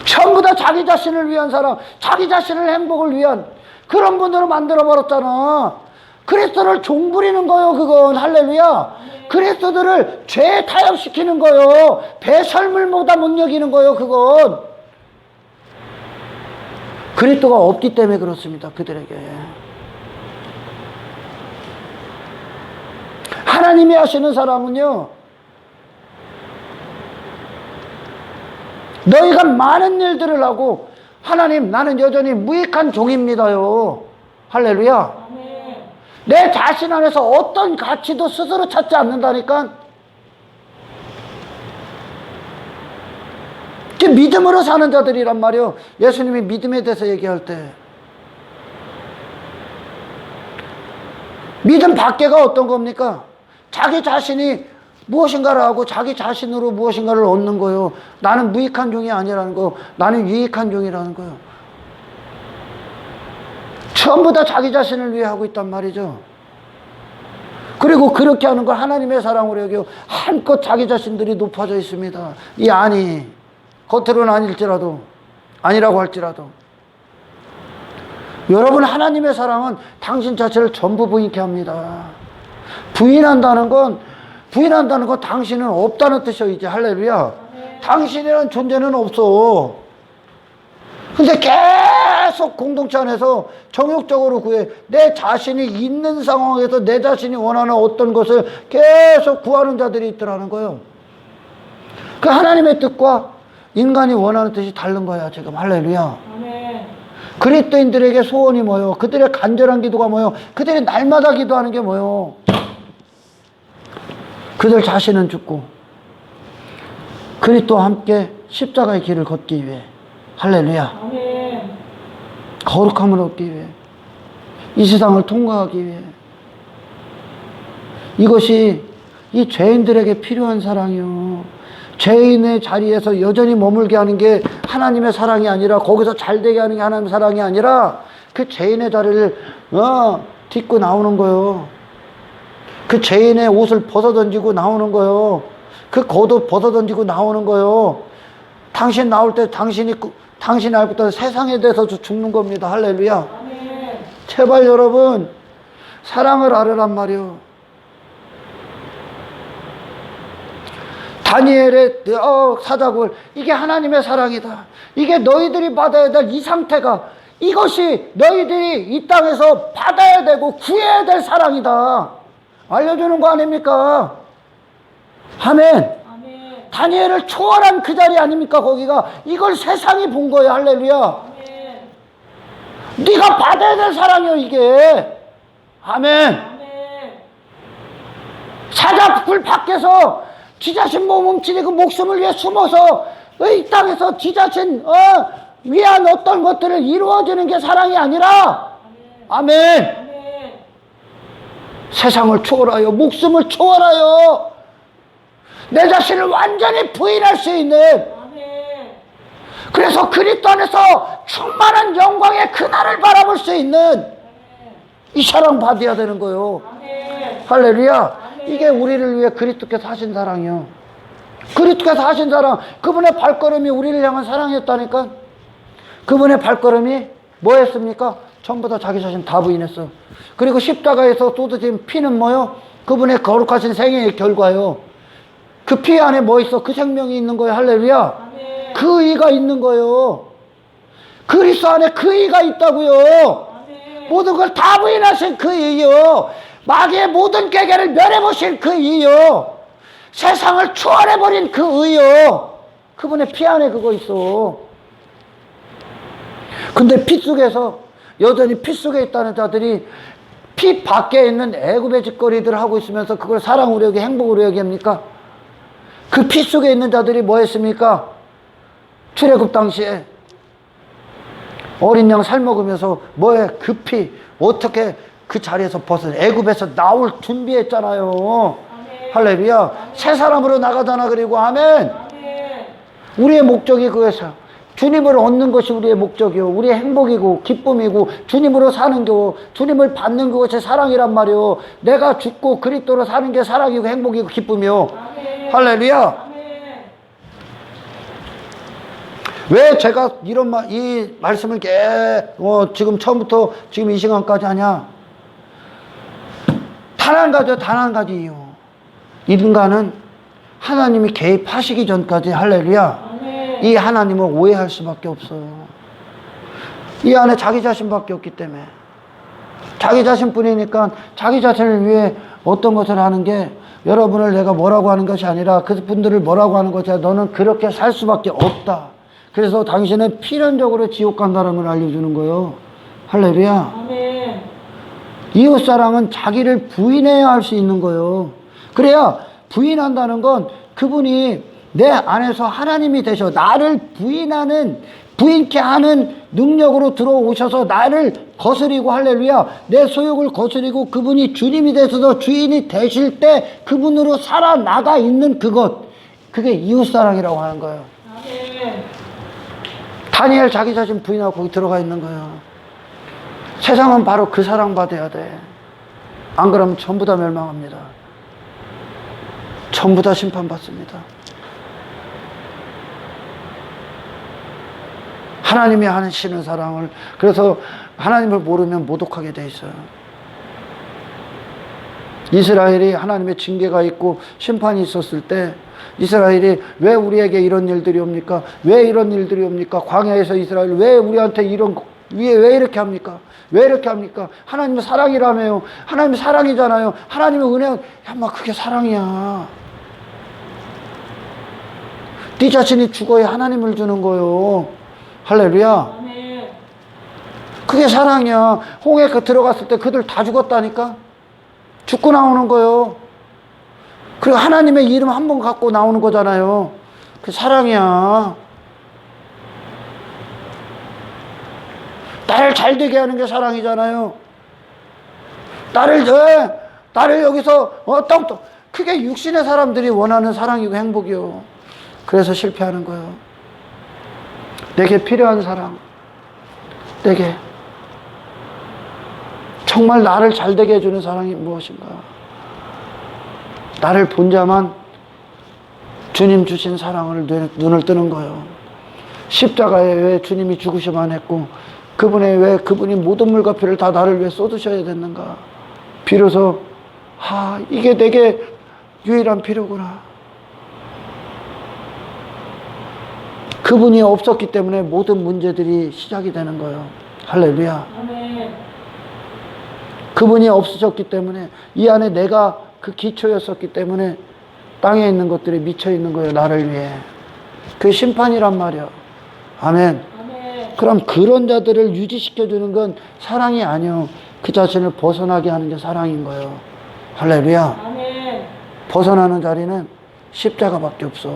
전부 다 자기 자신을 위한 사람, 자기 자신을 행복을 위한 그런 분으로 만들어 버렸잖아. 그리스도를 종부리는 거요, 그건. 할렐루야. 그리스도들을 죄에 타협시키는 거요. 배설물보다 못 여기는 거요, 그건. 그리스도가 없기 때문에 그렇습니다, 그들에게. 하나님이 하시는 사랑은요, 너희가 많은 일들을 하고 하나님 나는 여전히 무익한 종입니다요. 할렐루야. 아멘. 내 자신 안에서 어떤 가치도 스스로 찾지 않는다니까. 믿음으로 사는 자들이란 말이요. 예수님이 믿음에 대해서 얘기할 때 믿음 밖에가 어떤 겁니까? 자기 자신이 무엇인가를 하고 자기 자신으로 무엇인가를 얻는 거요. 나는 무익한 종이 아니라는 거, 나는 유익한 종이라는 거요. 전부 다 자기 자신을 위해 하고 있단 말이죠. 그리고 그렇게 하는 걸 하나님의 사랑으로 여겨 한껏 자기 자신들이 높아져 있습니다. 이 안이 겉으로는 아닐지라도, 아니라고 할지라도 여러분, 하나님의 사랑은 당신 자체를 전부 부인케 합니다. 부인한다는 건 당신은 없다는 뜻이에요, 이제. 할렐루야. 당신이라는 존재는 없어. 근데 계속 공동체 안에서 정욕적으로 구해. 내 자신이 있는 상황에서 내 자신이 원하는 어떤 것을 계속 구하는 자들이 있더라는 거예요. 그 하나님의 뜻과 인간이 원하는 뜻이 다른 거야, 지금. 할렐루야. 아멘. 그리스도인들에게 소원이 뭐요? 그들의 간절한 기도가 뭐요? 그들이 날마다 기도하는 게 뭐요? 그들 자신은 죽고 그리스도와 함께 십자가의 길을 걷기 위해. 할렐루야. 아멘. 거룩함을 얻기 위해, 이 세상을 통과하기 위해. 이것이 이 죄인들에게 필요한 사랑이요. 죄인의 자리에서 여전히 머물게 하는 게 하나님의 사랑이 아니라, 거기서 잘되게 하는 게 하나님의 사랑이 아니라 그 죄인의 자리를 딛고 나오는 거요. 그 죄인의 옷을 벗어던지고 나오는 거요. 그 겉옷 벗어던지고 나오는 거요. 당신 나올 때 당신이 알고 있던 세상에 대해서 죽는 겁니다. 할렐루야. 아멘. 제발 여러분, 사랑을 알으란 말이요. 다니엘의 사자굴, 이게 하나님의 사랑이다. 이게 너희들이 받아야 될 이 상태가, 이것이 너희들이 이 땅에서 받아야 되고 구해야 될 사랑이다. 알려주는 거 아닙니까? 아멘. 아멘. 다니엘을 초월한 그 자리 아닙니까? 거기가. 이걸 세상이 본 거예요. 할렐루야. 아멘. 네가 받아야 될 사랑이요, 이게. 아멘. 아멘. 사자불 밖에서 지 자신 몸 훔치고 목숨을 위해 숨어서 이 땅에서 지 자신 위한 어떤 것들을 이루어지는 게 사랑이 아니라, 아멘. 아멘. 세상을 초월하여 목숨을 초월하여 내 자신을 완전히 부인할 수 있는, 아멘. 그래서 그리스도 안에서 충만한 영광의 그날을 바라볼 수 있는 이 사랑 받아야 되는 거예요. 아멘. 할렐루야. 이게 우리를 위해 그리스도께서 하신 사랑이요. 그리스도께서 하신 사랑, 그분의 발걸음이 우리를 향한 사랑이었다니까. 그분의 발걸음이 뭐였습니까? 전부 다 자기 자신 다 부인했어. 그리고 십자가에서 쏟아진 피는 뭐요? 그분의 거룩하신 생애의 결과요. 그 피 안에 뭐 있어? 그 생명이 있는 거예요. 할렐루야. 아멘. 그 의가 있는 거예요. 그리스도 안에 그 의가 있다고요. 아멘. 모든 걸 다 부인하신 그 의요. 마귀의 모든 깨개를 멸해보신 그 의요. 세상을 초월해버린 그 의요. 그분의 피 안에 그거 있어. 근데 피 속에서 여전히 피 속에 있다는 자들이 피 밖에 있는 애굽의 짓거리들을 하고 있으면서 그걸 사랑으로 여기 행복으로 여기합니까? 그 피 속에 있는 자들이 뭐 했습니까? 출애굽 당시에 어린 양 살먹으면서 뭐해? 그 피 어떻게 그 자리에서 벗어 애굽에서 나올 준비했잖아요. 아멘. 할렐루야. 새 사람으로 나가잖아. 그리고 아멘. 아멘. 우리의 목적이 그거에서 주님을 얻는 것이 우리의 목적이요. 우리의 행복이고 기쁨이고 주님으로 사는 거, 주님을 받는 그것이 사랑이란 말이요. 내가 죽고 그리스도로 사는 게 사랑이고 행복이고 기쁨이요. 아멘. 할렐루야. 아멘. 왜 제가 이 말씀을 지금 처음부터 지금 이 시간까지 하냐? 단 한 가지 이유. 인간은 하나님이 개입하시기 전까지, 할렐루야, 아멘. 이 하나님을 오해할 수밖에 없어. 이 안에 자기 자신밖에 없기 때문에. 자기 자신뿐이니까 자기 자신을 위해 어떤 것을 하는 게, 여러분을 내가 뭐라고 하는 것이 아니라 그분들을 뭐라고 하는 것이 아니라 너는 그렇게 살 수밖에 없다. 그래서 당신은 필연적으로 지옥 간다는 걸 알려주는 거예요. 할렐루야. 아멘. 이웃사랑은 자기를 부인해야 할 수 있는 거예요. 그래야 부인한다는 건 그분이 내 안에서 하나님이 되셔 나를 부인케 하는 능력으로 들어오셔서 나를 거스리고, 할렐루야, 내 소욕을 거스리고 그분이 주님이 되셔서 주인이 되실 때 그분으로 살아나가 있는 그게 이웃사랑이라고 하는 거예요. 아멘. 다니엘 자기 자신 부인하고 거기 들어가 있는 거예요. 세상은 바로 그 사랑 받아야 돼. 안 그러면 전부 다 멸망합니다. 전부 다 심판받습니다. 하나님이 하시는 사랑을, 그래서 하나님을 모르면 모독하게 돼 있어요. 이스라엘이 하나님의 징계가 있고 심판이 있었을 때 이스라엘이 왜 우리에게 이런 일들이 옵니까? 왜 이런 일들이 옵니까? 광야에서 이스라엘 왜 우리한테 왜 이렇게 합니까? 왜 이렇게 합니까? 하나님은 사랑이라며요. 하나님은 사랑이잖아요. 하나님의 은혜, 그게 사랑이야. 네 자신이 죽어야 하나님을 주는 거요. 할렐루야. 아멘. 그게 사랑이야. 홍해 들어갔을 때 그들 다 죽었다니까? 죽고 나오는 거요. 그리고 하나님의 이름 한 번 갖고 나오는 거잖아요. 그 사랑이야. 나를 잘되게 하는 게 사랑이잖아요. 나를 여기서 그게 육신의 사람들이 원하는 사랑이고 행복이요. 그래서 실패하는 거예요. 내게 필요한 사랑, 내게 정말 나를 잘되게 해주는 사랑이 무엇인가? 나를 본 자만 주님 주신 사랑을 눈을 뜨는 거예요. 십자가에 왜 주님이 죽으셔만 했고 그분이 모든 물과 피를 다 나를 위해 쏟으셔야 됐는가? 비로소 이게 내게 유일한 필요구나. 그분이 없었기 때문에 모든 문제들이 시작이 되는 거예요. 할렐루야. 아멘. 그분이 없으셨기 때문에 이 안에 내가 그 기초였었기 때문에 땅에 있는 것들이 미쳐 있는 거예요. 나를 위해. 그 심판이란 말이야. 아멘. 아멘. 그럼 그런 자들을 유지시켜주는 건 사랑이 아니요. 그 자신을 벗어나게 하는 게 사랑인 거예요. 할렐루야. 아멘. 벗어나는 자리는 십자가밖에 없어.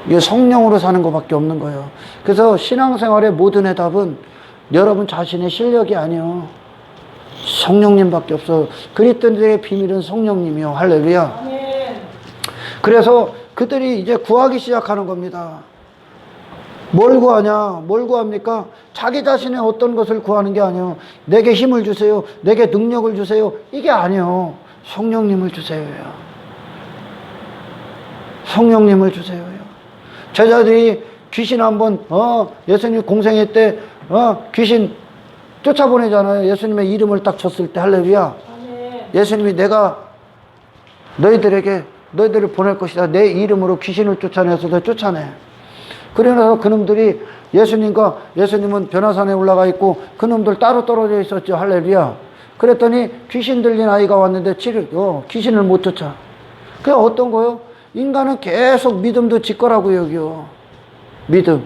이게 성령으로 사는 것밖에 없는 거예요. 그래서 신앙생활의 모든 해답은 여러분 자신의 실력이 아니요. 성령님밖에 없어. 그리스도인들의 비밀은 성령님이요. 할렐루야. 아멘. 그래서 그들이 이제 구하기 시작하는 겁니다. 뭘 구하냐? 뭘 구합니까? 자기 자신의 어떤 것을 구하는 게 아니에요. 내게 힘을 주세요. 내게 능력을 주세요. 이게 아니에요. 성령님을 주세요. 성령님을 주세요. 제자들이 귀신 한번 예수님 공생애 때 귀신 쫓아보내잖아요. 예수님의 이름을 딱 줬을 때. 할렐루야. 아멘. 예수님이 내가 너희들을 보낼 것이다. 내 이름으로 귀신을 쫓아내서 너 쫓아내. 그래서 그놈들이 예수님은 변화산에 올라가 있고 그놈들 따로 떨어져 있었죠. 할렐루야. 그랬더니 귀신 들린 아이가 왔는데 귀신을 못 쫓아. 그게 어떤 거요? 인간은 계속 믿음도 짓거라고 여기요. 믿음.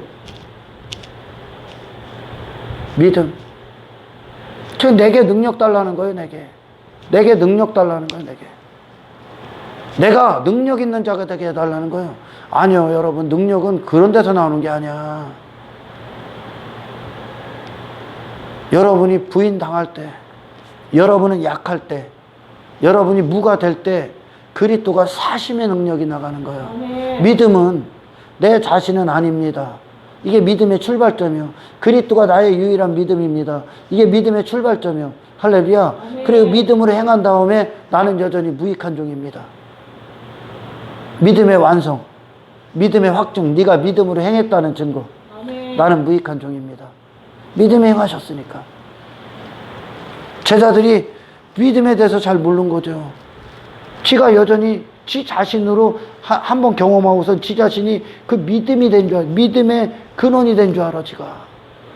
저 내게 능력 달라는 거예요. 내게 능력 달라는 거예요. 내가 능력 있는 자가 되게 해달라는 거예요. 아니요, 여러분. 능력은 그런 데서 나오는 게 아니야. 여러분이 부인당할 때, 여러분은 약할 때, 여러분이 무가 될 때 그리스도가 사심의 능력이 나가는 거예요. 아멘. 믿음은 내 자신은 아닙니다. 이게 믿음의 출발점이요. 그리스도가 나의 유일한 믿음입니다. 이게 믿음의 출발점이요. 할렐루야. 아멘. 그리고 믿음으로 행한 다음에 나는 여전히 무익한 종입니다. 믿음의 완성, 믿음의 확증, 네가 믿음으로 행했다는 증거. 아멘. 나는 무익한 종입니다. 믿음에 행하셨으니까. 제자들이 믿음에 대해서 잘 모르는 거죠. 지가 여전히 지 자신으로 한번 경험하고서 지 자신이 그 믿음이 된 줄 알아. 믿음의 근원이 된 줄 알아, 지가.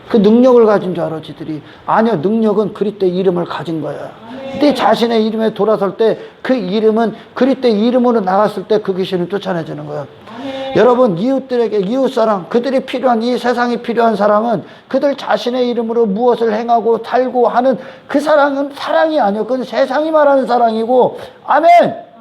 그 능력을 가진 줄 알아, 지들이. 아니요, 능력은 그리스도의 이름을 가진 거야. 내 자신의 이름에 돌아설 때 그 이름은 그리스도의 이름으로 나갔을 때 그 귀신을 쫓아내주는 거야. 아멘. 여러분, 이웃들에게 이웃사랑, 그들이 필요한, 이 세상이 필요한 사랑은 그들 자신의 이름으로 무엇을 행하고 살고 하는 그 사랑은 사랑이 아니요. 그건 세상이 말하는 사랑이고. 아멘.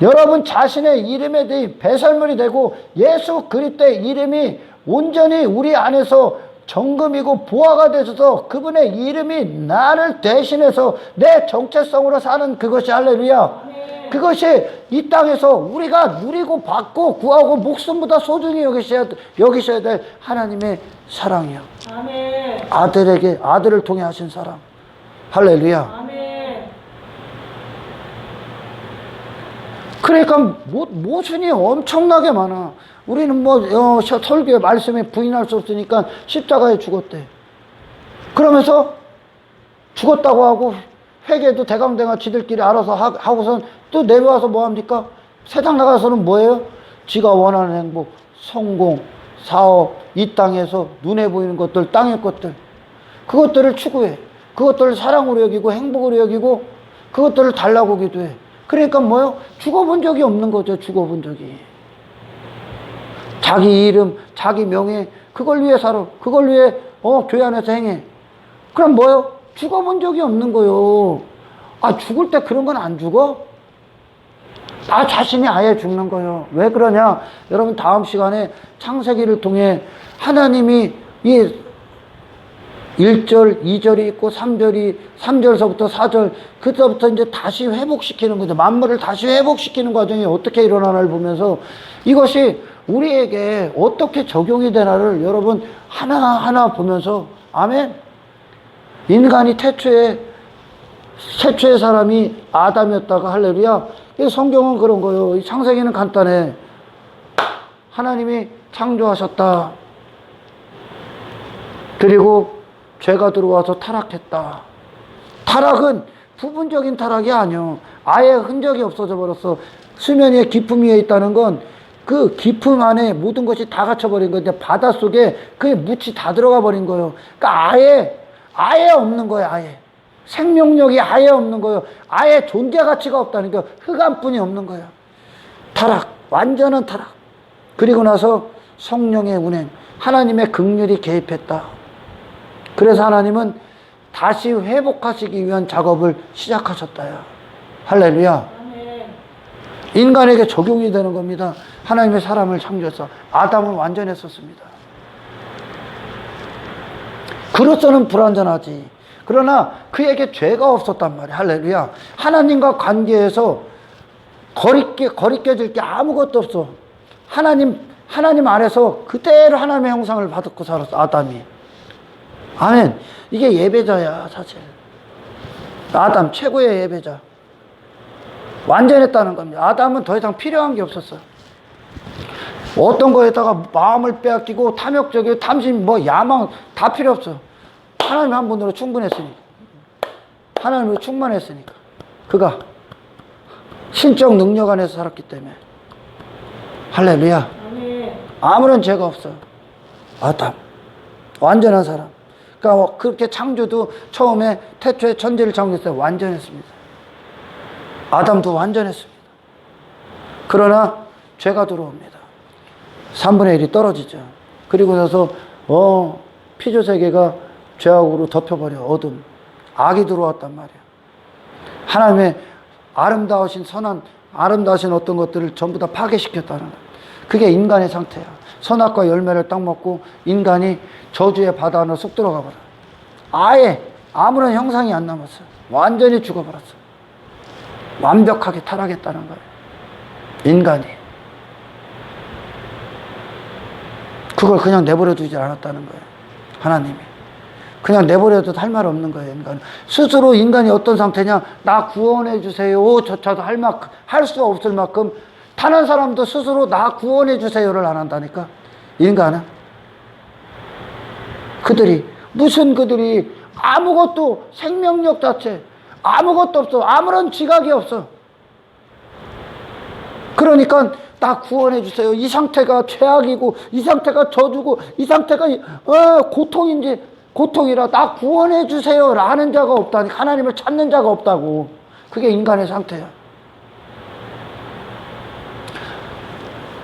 여러분 자신의 이름에 대해 배설물이 되고 예수 그리스도의 이름이 온전히 우리 안에서 정금이고 보화가 되셔서 그분의 이름이 나를 대신해서 내 정체성으로 사는 그것이 할렐루야. 그것이 이 땅에서 우리가 누리고 받고 구하고 목숨보다 소중히 여기셔야 될 하나님의 사랑이요. 아멘. 아들을 통해 하신 사랑. 할렐루야. 아멘. 그러니까 모순이 엄청나게 많아. 우리는 설교의 말씀에 부인할 수 없으니까 십자가에 죽었대. 그러면서 죽었다고 하고 회개도 대강대강 지들끼리 알아서 하고선 또 내려와서 뭐합니까? 세상 나가서는 뭐예요? 지가 원하는 행복, 성공, 사업, 이 땅에서 눈에 보이는 것들, 땅의 것들, 그것들을 추구해. 그것들을 사랑으로 여기고 행복으로 여기고 그것들을 달라고 기도해. 그러니까 뭐요? 죽어본 적이 없는 거죠. 죽어본 적이. 자기 이름, 자기 명예, 그걸 위해 살아. 그걸 위해 교회 안에서 행해. 그럼 뭐요? 죽어본 적이 없는 거요. 아, 죽을 때 그런 건 안 죽어? 나 자신이 아예 죽는 거예요. 왜 그러냐? 여러분 다음 시간에 창세기를 통해 하나님이 이 1절, 2절이 있고 3절서부터 4절, 그때부터 이제 다시 회복시키는 거죠. 만물을 다시 회복시키는 과정이 어떻게 일어나나를 보면서 이것이 우리에게 어떻게 적용이 되나를 여러분 하나하나 보면서, 아멘. 인간이 최초의 사람이 아담이었다가, 할렐루야. 성경은 그런 거예요. 이 창세기는 간단해. 하나님이 창조하셨다. 그리고 죄가 들어와서 타락했다. 타락은 부분적인 타락이 아니요. 아예 흔적이 없어져 버렸어. 수면 위에 깊음 위에 있다는 건 그 깊음 안에 모든 것이 다 갇혀버린 거예요. 바닷속에 그게 묻이 다 들어가 버린 거예요. 그러니까 아예 없는 거예요. 아예. 생명력이 아예 없는 거예요. 아예 존재 가치가 없다는 거예요. 흑암뿐이 없는 거예요. 타락. 완전한 타락. 그리고 나서 성령의 운행, 하나님의 긍휼이 개입했다. 그래서 하나님은 다시 회복하시기 위한 작업을 시작하셨다요. 할렐루야. 아멘. 인간에게 적용이 되는 겁니다. 하나님의 사람을 창조해서 아담은 완전했었습니다. 그로서는 불완전하지. 그러나 그에게 죄가 없었단 말이야. 할렐루야. 하나님과 관계에서 거리껴질 게 아무것도 없어. 하나님 안에서 그대로 하나님의 형상을 받고 살았어, 아담이. 아멘. 이게 예배자야, 사실. 아담 최고의 예배자. 완전했다는 겁니다. 아담은 더 이상 필요한 게 없었어. 어떤 거에다가 마음을 빼앗기고 탐욕적이고 탐심, 야망 다 필요 없어. 하나님 한 분으로 충분했으니까. 하나님으로 충만했으니까. 그가 신적 능력 안에서 살았기 때문에. 할렐루야. 아멘. 아무런 죄가 없어. 아담. 완전한 사람. 그러니까 그렇게 창조도 처음에 태초에 천지를 창조했을 때 완전했습니다. 아담도 완전했습니다. 그러나 죄가 들어옵니다. 3분의 1이 떨어지죠. 그리고 나서 피조세계가 죄악으로 덮여버려. 어둠. 악이 들어왔단 말이야. 하나님의 아름다우신 어떤 것들을 전부 다 파괴시켰다는 거야. 그게 인간의 상태야. 선악과 열매를 딱 먹고 인간이 저주의 바다 안으로 쏙 들어가 버려. 아예 아무런 형상이 안 남았어. 완전히 죽어버렸어. 완벽하게 타락했다는 거예요. 인간이. 그걸 그냥 내버려 두지 않았다는 거예요. 하나님이. 그냥 내버려도 할 말 없는 거예요, 인간은. 스스로 인간이 어떤 상태냐? 나 구원해 주세요. 조차도 할 수 없을 만큼 단 한 사람도 스스로 나 구원해 주세요를 안 한다니까. 인간은. 그들이 아무것도 생명력 자체 아무것도 없어. 아무런 지각이 없어. 그러니까 나 구원해 주세요. 이 상태가 죄악이고 이 상태가 저주고 이 상태가 고통이라 나 구원해 주세요 라는 자가 없다니. 하나님을 찾는 자가 없다고. 그게 인간의 상태야.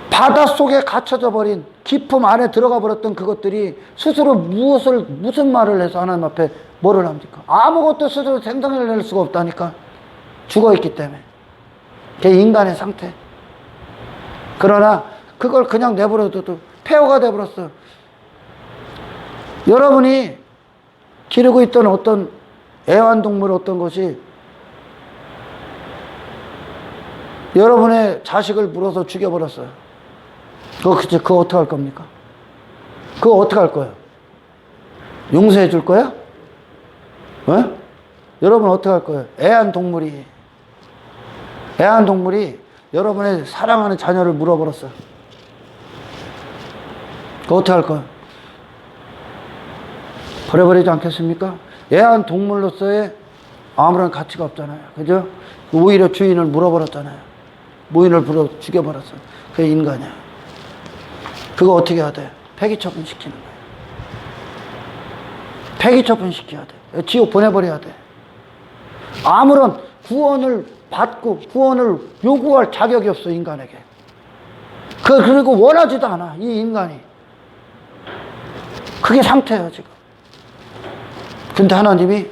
바닷속에 갇혀져 버린 깊음 안에 들어가 버렸던 그것들이 스스로 무슨 말을 해서 하나님 앞에 뭐를 합니까? 아무것도 스스로 생성해낼 수가 없다니까. 죽어있기 때문에. 그게 인간의 상태. 그러나 그걸 그냥 내버려둬도 폐허가 돼버렸어. 여러분이 기르고 있던 어떤 애완동물 어떤 것이 여러분의 자식을 물어서 죽여버렸어요. 그거 어떻게 할 겁니까? 그거 어떻게 할 거예요? 용서해 줄 거야? 여러분 어떻게 할 거예요? 애완동물이 여러분의 사랑하는 자녀를 물어버렸어요. 그거 어떻게 할 거예요? 버려버리지 않겠습니까? 애완동물로서의 아무런 가치가 없잖아요. 그죠? 오히려 주인을 물어버렸잖아요. 무인을 죽여버렸어요. 그게 인간이야. 그거 어떻게 해야 돼? 폐기처분 시키는 거예요. 폐기처분 시켜야 돼. 지옥 보내버려야 돼. 아무런 구원을 받고 구원을 요구할 자격이 없어, 인간에게. 그리고 원하지도 않아, 이 인간이. 그게 상태예요, 지금. 근데 하나님이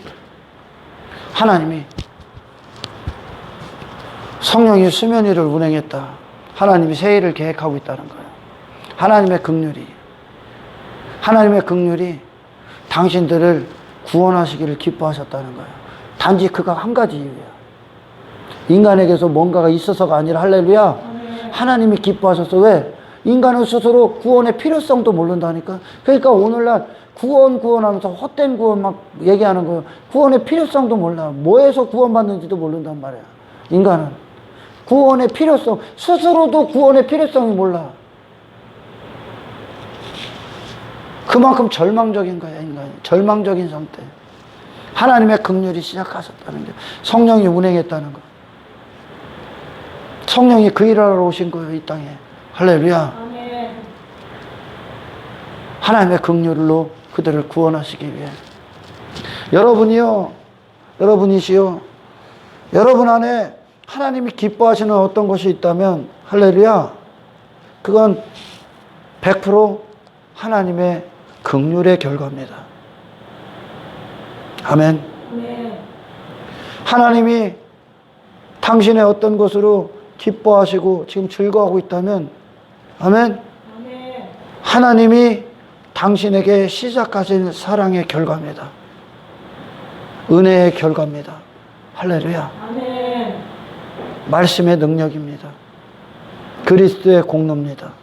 성령이 수면 위를 운행했다. 하나님이 새 일을 계획하고 있다는 거예요. 하나님의 긍휼이 당신들을 구원하시기를 기뻐하셨다는 거예요. 단지 그가 한 가지 이유예요. 인간에게서 뭔가가 있어서가 아니라, 할렐루야, 하나님이 기뻐하셨어. 왜? 인간은 스스로 구원의 필요성도 모른다니까. 그러니까 오늘날 구원하면서 헛된 구원 막 얘기하는 거예요. 구원의 필요성도 몰라. 뭐에서 구원받는지도 모른단 말이야. 인간은 구원의 필요성, 스스로도 구원의 필요성이 몰라. 그만큼 절망적인 거야, 인간이. 절망적인 상태. 하나님의 긍휼이 시작하셨다는 게, 성령이 운행했다는 거. 성령이 그 일하러 오신 거예요, 이 땅에. 할렐루야. 아멘. 하나님의 긍휼로 그들을 구원하시기 위해. 여러분이시요, 여러분 안에 하나님이 기뻐하시는 어떤 것이 있다면, 할렐루야, 그건 100% 하나님의 긍휼의 결과입니다. 아멘. 아멘. 하나님이 당신의 어떤 것으로 기뻐하시고 지금 즐거워하고 있다면, 아멘. 아멘. 하나님이 당신에게 시작하신 사랑의 결과입니다. 은혜의 결과입니다. 할렐루야. 아멘. 말씀의 능력입니다. 그리스도의 공로입니다.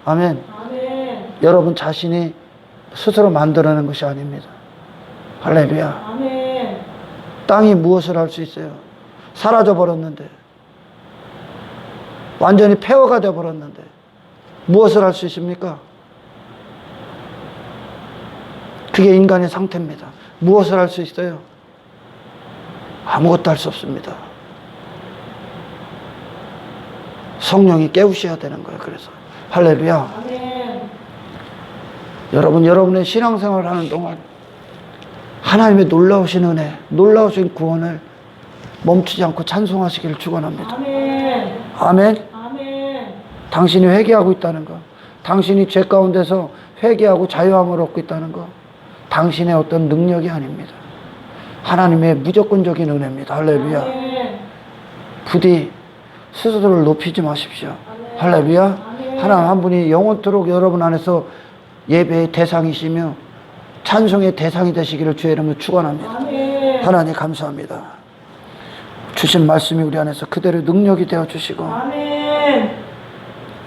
아멘. 아멘. 여러분 자신이 스스로 만들어낸 것이 아닙니다. 할렐루야. 아멘. 땅이 무엇을 할 수 있어요? 사라져 버렸는데, 완전히 폐허가 되어 버렸는데 무엇을 할 수 있습니까? 그게 인간의 상태입니다. 무엇을 할 수 있어요? 아무것도 할 수 없습니다. 성령이 깨우셔야 되는 거예요. 그래서 할렐루야. 아멘. 여러분, 여러분의 신앙생활을 하는 동안 하나님의 놀라우신 은혜, 놀라우신 구원을 멈추지 않고 찬송하시기를 축원합니다. 아멘. 아멘. 아멘. 당신이 회개하고 있다는 것, 당신이 죄 가운데서 회개하고 자유함을 얻고 있다는 것, 당신의 어떤 능력이 아닙니다. 하나님의 무조건적인 은혜입니다. 할렐루야. 아멘. 부디 스스로를 높이지 마십시오. 아멘. 할렐루야. 아멘. 하나님 한 분이 영원토록 여러분 안에서 예배의 대상이시며 찬송의 대상이 되시기를 주의 이름으로 축원합니다. 아멘. 하나님 감사합니다. 주신 말씀이 우리 안에서 그대로 능력이 되어 주시고, 아멘.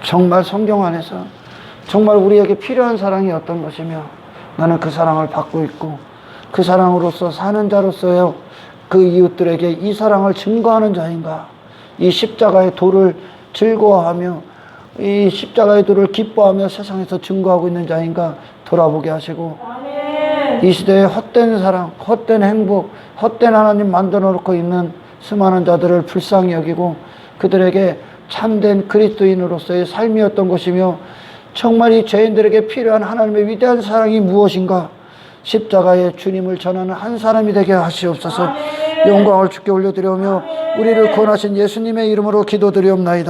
정말 성경 안에서 정말 우리에게 필요한 사랑이 어떤 것이며 나는 그 사랑을 받고 있고 그 사랑으로서 사는 자로서요 그 이웃들에게 이 사랑을 증거하는 자인가, 이 십자가의 도를 즐거워하며 이 십자가의 도를 기뻐하며 세상에서 증거하고 있는 자인가 돌아보게 하시고, 아멘. 이 시대의 헛된 사랑, 헛된 행복, 헛된 하나님 만들어 놓고 있는 수많은 자들을 불쌍히 여기고 그들에게 참된 그리스도인으로서의 삶이었던 것이며 정말 이 죄인들에게 필요한 하나님의 위대한 사랑이 무엇인가, 십자가의 주님을 전하는 한 사람이 되게 하시옵소서. 아멘. 영광을 주께 올려드리며 우리를 구원하신 예수님의 이름으로 기도드리옵나이다.